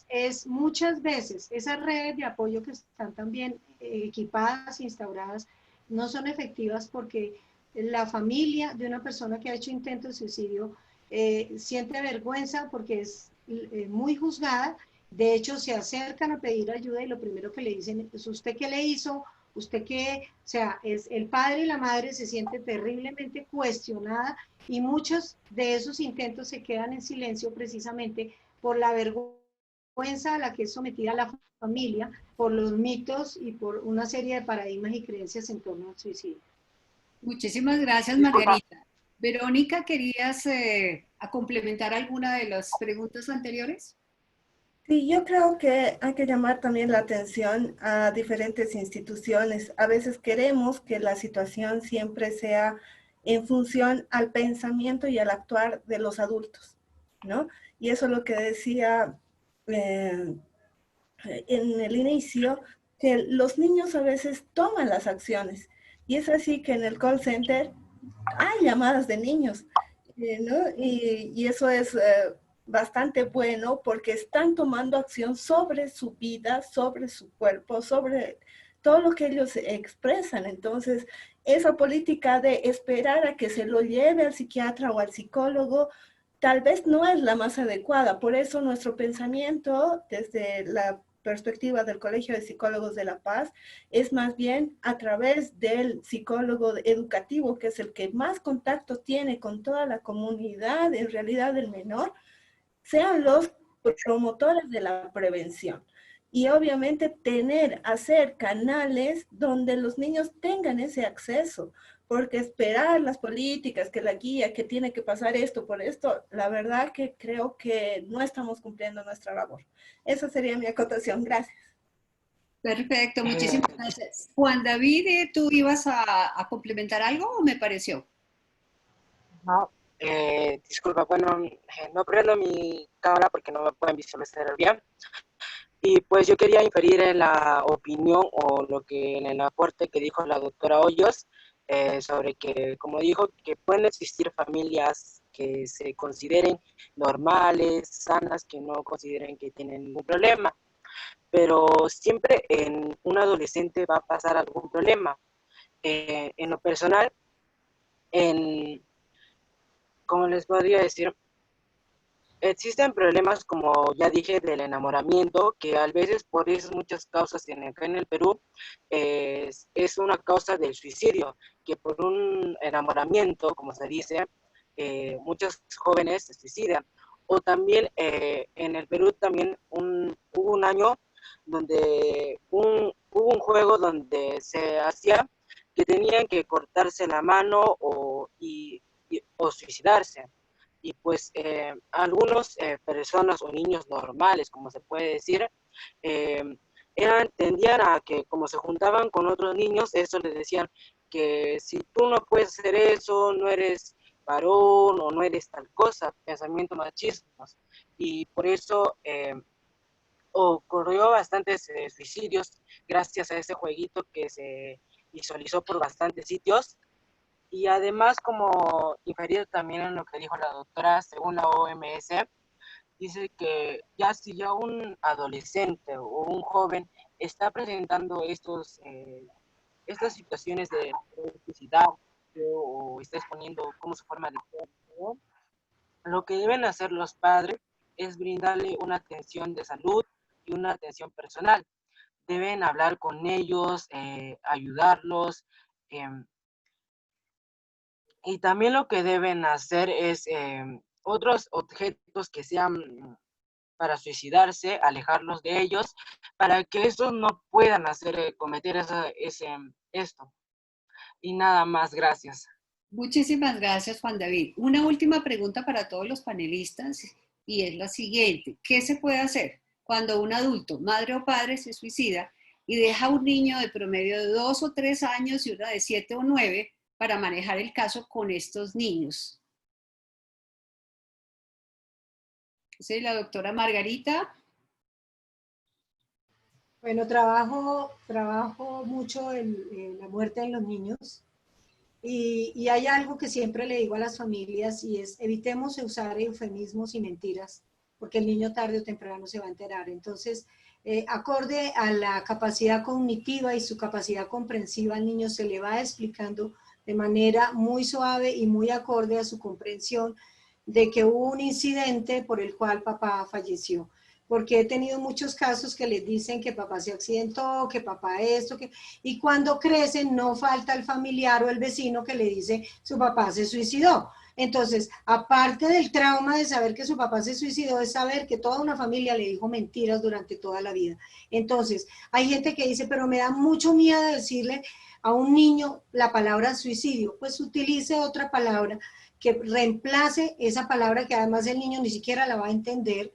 Es muchas veces esas redes de apoyo que están también equipadas, instauradas, no son efectivas porque la familia de una persona que ha hecho intento de suicidio siente vergüenza porque es muy juzgada. De hecho, se acercan a pedir ayuda y lo primero que le dicen es: ¿usted qué le hizo? ¿Usted qué? O sea, el padre y la madre se sienten terriblemente cuestionada y muchos de esos intentos se quedan en silencio precisamente por la vergüenza a la que es sometida la familia, por los mitos y por una serie de paradigmas y creencias en torno al suicidio. Muchísimas gracias, Margarita. Verónica, ¿querías complementar alguna de las preguntas anteriores? Sí, yo creo que hay que llamar también la atención a diferentes instituciones. A veces queremos que la situación siempre sea en función al pensamiento y al actuar de los adultos, ¿no? Y eso es lo que decía en el inicio, que los niños a veces toman las acciones. Y es así que en el call center hay llamadas de niños, ¿no? Y eso es bastante bueno porque están tomando acción sobre su vida, sobre su cuerpo, sobre todo lo que ellos expresan. Entonces, esa política de esperar a que se lo lleve al psiquiatra o al psicólogo tal vez no es la más adecuada. Por eso nuestro pensamiento desde la perspectiva del Colegio de Psicólogos de La Paz es más bien a través del psicólogo educativo, que es el que más contacto tiene con toda la comunidad, en realidad del menor, sean los promotores de la prevención. Y obviamente hacer canales donde los niños tengan ese acceso, porque esperar las políticas, que la guía, que tiene que pasar esto por esto, la verdad que creo que no estamos cumpliendo nuestra labor. Esa sería mi acotación. Gracias. Perfecto, muchísimas gracias. Juan David, ¿tú ibas a complementar algo o me pareció? No, disculpa, bueno, no prendo mi cámara porque no me pueden visualizar bien. Y pues yo quería inferir en la opinión o lo que en el aporte que dijo la doctora Hoyos, sobre que, como dijo, que pueden existir familias que se consideren normales, sanas, que no consideren que tienen ningún problema, pero siempre en un adolescente va a pasar algún problema. En lo personal, ¿cómo les podría decir? Existen problemas, como ya dije, del enamoramiento, que a veces por esas muchas causas acá en el Perú es una causa del suicidio, que por un enamoramiento, como se dice, muchos jóvenes se suicidan. O también en el Perú también hubo un año donde hubo un juego donde se hacía que tenían que cortarse la mano o suicidarse. Y pues algunas personas o niños normales, como se puede decir, tendían a que como se juntaban con otros niños, eso les decían que si tú no puedes hacer eso, no eres varón o no eres tal cosa, pensamientos machistas. Y por eso ocurrió bastantes suicidios gracias a ese jueguito que se visualizó por bastantes sitios. Y además, como inferir también en lo que dijo la doctora, según la OMS, dice que si ya un adolescente o un joven está presentando estas situaciones de suicidio o está exponiendo como su forma de ser, lo que deben hacer los padres es brindarle una atención de salud y una atención personal. Deben hablar con ellos, ayudarlos, y también lo que deben hacer es otros objetos que sean para suicidarse, alejarlos de ellos, para que estos no puedan cometer esto. Y nada más, gracias. Muchísimas gracias, Juan David. Una última pregunta para todos los panelistas y es la siguiente. ¿Qué se puede hacer cuando un adulto, madre o padre, se suicida y deja a un niño de promedio de 2 o 3 años y una de 7 o 9 para manejar el caso con estos niños? Sí, la doctora Margarita. Bueno, trabajo mucho en la muerte de los niños y hay algo que siempre le digo a las familias y es evitemos usar eufemismos y mentiras porque el niño tarde o temprano se va a enterar. Entonces, acorde a la capacidad cognitiva y su capacidad comprensiva, al niño se le va explicando de manera muy suave y muy acorde a su comprensión de que hubo un incidente por el cual papá falleció. Porque he tenido muchos casos que les dicen que papá se accidentó, que papá esto, y cuando crecen no falta el familiar o el vecino que le dice su papá se suicidó. Entonces, aparte del trauma de saber que su papá se suicidó, es saber que toda una familia le dijo mentiras durante toda la vida. Entonces, hay gente que dice, pero me da mucho miedo decirle a un niño la palabra suicidio. Pues utilice otra palabra que reemplace esa palabra que además el niño ni siquiera la va a entender.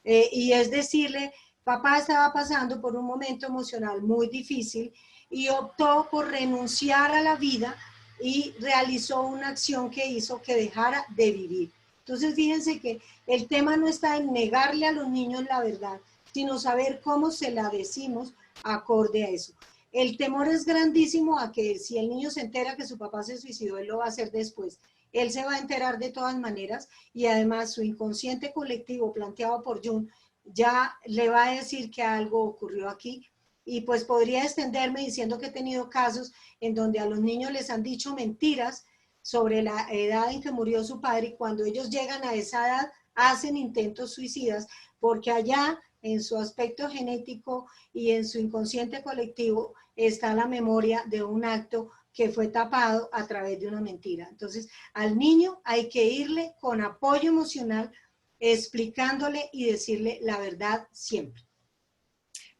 Y es decirle, papá estaba pasando por un momento emocional muy difícil y optó por renunciar a la vida y realizó una acción que hizo que dejara de vivir. Entonces, fíjense que el tema no está en negarle a los niños la verdad, sino saber cómo se la decimos acorde a eso. El temor es grandísimo a que si el niño se entera que su papá se suicidó, él lo va a hacer después. Él se va a enterar de todas maneras y además su inconsciente colectivo planteado por Jung ya le va a decir que algo ocurrió aquí. Y pues podría extenderme diciendo que he tenido casos en donde a los niños les han dicho mentiras sobre la edad en que murió su padre y cuando ellos llegan a esa edad hacen intentos suicidas porque allá en su aspecto genético y en su inconsciente colectivo está la memoria de un acto que fue tapado a través de una mentira. Entonces, al niño hay que irle con apoyo emocional, explicándole y decirle la verdad siempre.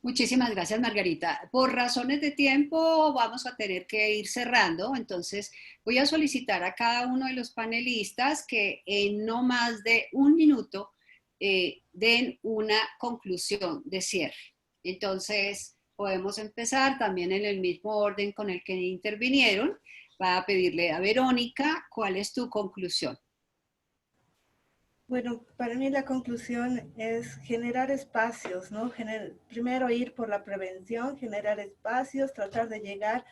Muchísimas gracias, Margarita. Por razones de tiempo vamos a tener que ir cerrando, entonces voy a solicitar a cada uno de los panelistas que en no más de 1 minuto den una conclusión de cierre. Entonces, podemos empezar también en el mismo orden con el que intervinieron. Va a pedirle a Verónica, ¿cuál es tu conclusión? Bueno, para mí la conclusión es generar espacios, ¿no? Primero ir por la prevención, generar espacios, tratar de llegar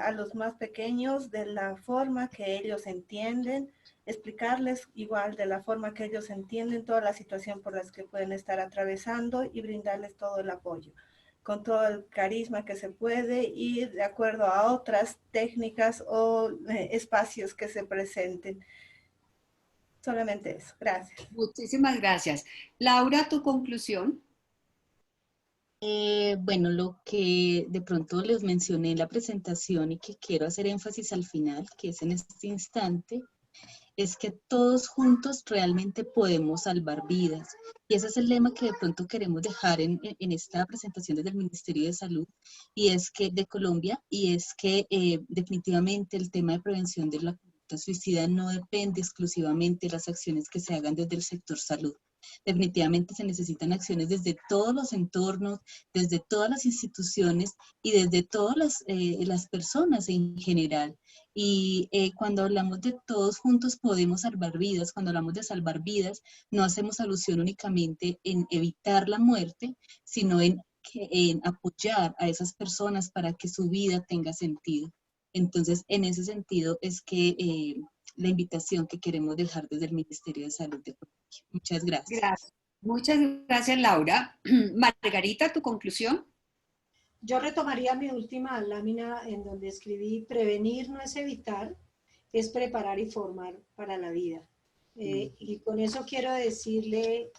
a los más pequeños de la forma que ellos entienden, explicarles igual de la forma que ellos entienden toda la situación por las que pueden estar atravesando y brindarles todo el apoyo, con todo el carisma que se puede y de acuerdo a otras técnicas o espacios que se presenten. Solamente eso. Gracias. Muchísimas gracias. Laura, ¿tu conclusión? Bueno, lo que de pronto les mencioné en la presentación y que quiero hacer énfasis al final, que es en este instante, es que todos juntos realmente podemos salvar vidas. Y ese es el lema que de pronto queremos dejar en esta presentación desde el Ministerio de Salud de Colombia, y es que definitivamente el tema de prevención de la conducta suicida no depende exclusivamente de las acciones que se hagan desde el sector salud. Definitivamente se necesitan acciones desde todos los entornos, desde todas las instituciones y desde todas las personas en general. Y cuando hablamos de todos juntos podemos salvar vidas, cuando hablamos de salvar vidas, no hacemos alusión únicamente en evitar la muerte, sino en apoyar a esas personas para que su vida tenga sentido. Entonces, en ese sentido es que la invitación que queremos dejar desde el Ministerio de Salud de Colombia. Muchas gracias. Gracias. Muchas gracias, Laura. Margarita, ¿tu conclusión? Yo retomaría mi última lámina en donde escribí: prevenir no es evitar, es preparar y formar para la vida. Y con eso quiero decirle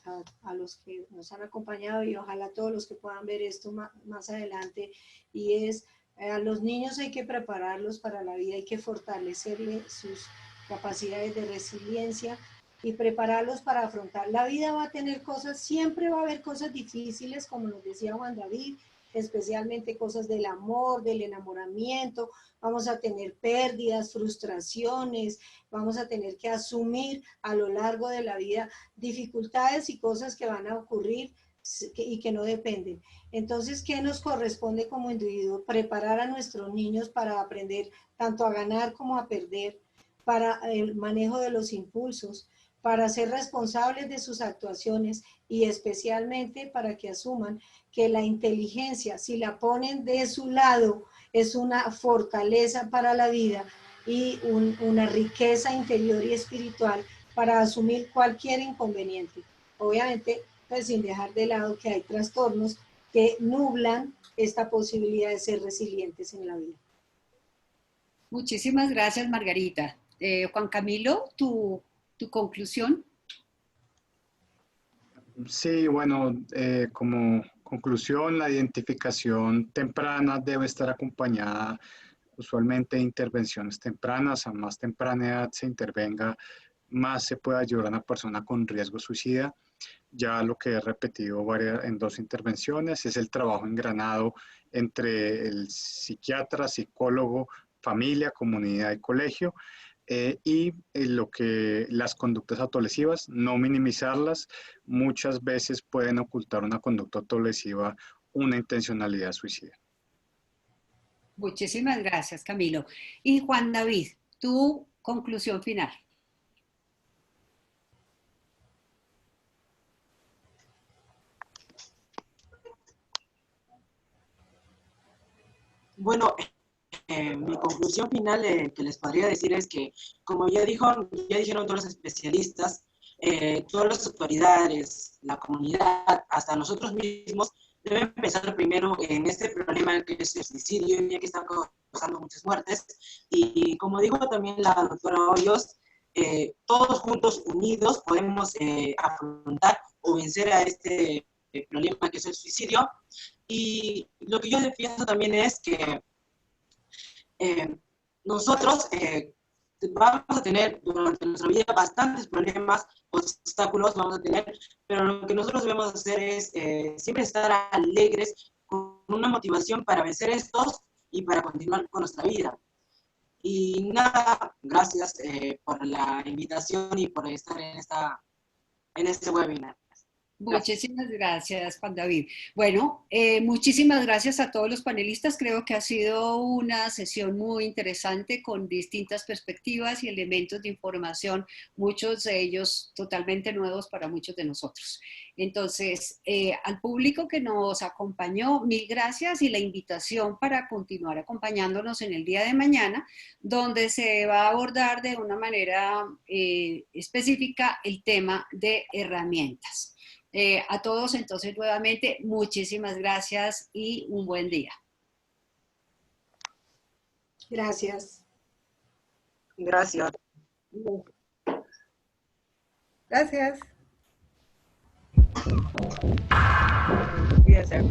a los que nos han acompañado, y ojalá todos los que puedan ver esto más adelante, y es: a los niños hay que prepararlos para la vida, hay que fortalecerles sus capacidades de resiliencia y prepararlos para afrontar. La vida va a tener cosas, siempre va a haber cosas difíciles, como nos decía Juan David, especialmente cosas del amor, del enamoramiento. Vamos a tener pérdidas, frustraciones, vamos a tener que asumir a lo largo de la vida dificultades y cosas que van a ocurrir y que no dependen. Entonces, ¿qué nos corresponde como individuo? Preparar a nuestros niños para aprender tanto a ganar como a perder, para el manejo de los impulsos, para ser responsables de sus actuaciones y especialmente para que asuman que la inteligencia, si la ponen de su lado, es una fortaleza para la vida y una riqueza interior y espiritual para asumir cualquier inconveniente. Obviamente, pues sin dejar de lado que hay trastornos que nublan esta posibilidad de ser resilientes en la vida. Muchísimas gracias, Margarita. Juan Camilo, ¿tu conclusión? Sí, bueno, como conclusión, la identificación temprana debe estar acompañada usualmente de intervenciones tempranas. A más temprana edad se intervenga, más se puede ayudar a una persona con riesgo suicida. Ya lo que he repetido en 2 intervenciones es el trabajo engranado entre el psiquiatra, psicólogo, familia, comunidad y colegio. Las conductas autolesivas, no minimizarlas. Muchas veces pueden ocultar una conducta autolesiva una intencionalidad suicida. Muchísimas gracias, Camilo. Y Juan David, tu conclusión final. Bueno, mi conclusión final que les podría decir es que, como ya dijeron todos los especialistas, todas las autoridades, la comunidad, hasta nosotros mismos, deben pensar primero en este problema que es el suicidio, ya que está causando muchas muertes. Y como dijo también la doctora Hoyos, todos juntos, unidos, podemos afrontar o vencer a este problema que es el suicidio. Y lo que yo defiendo también es que nosotros vamos a tener durante nuestra vida bastantes problemas, obstáculos vamos a tener, pero lo que nosotros debemos hacer es siempre estar alegres, con una motivación para vencer estos y para continuar con nuestra vida. Y nada, gracias por la invitación y por estar en este webinar. Muchísimas gracias, Juan David. Bueno, muchísimas gracias a todos los panelistas. Creo que ha sido una sesión muy interesante con distintas perspectivas y elementos de información, muchos de ellos totalmente nuevos para muchos de nosotros. Entonces, al público que nos acompañó, mil gracias y la invitación para continuar acompañándonos en el día de mañana, donde se va a abordar de una manera específica el tema de herramientas. A todos, entonces, nuevamente, muchísimas gracias y un buen día. Gracias. Gracias. Gracias. Cuídense.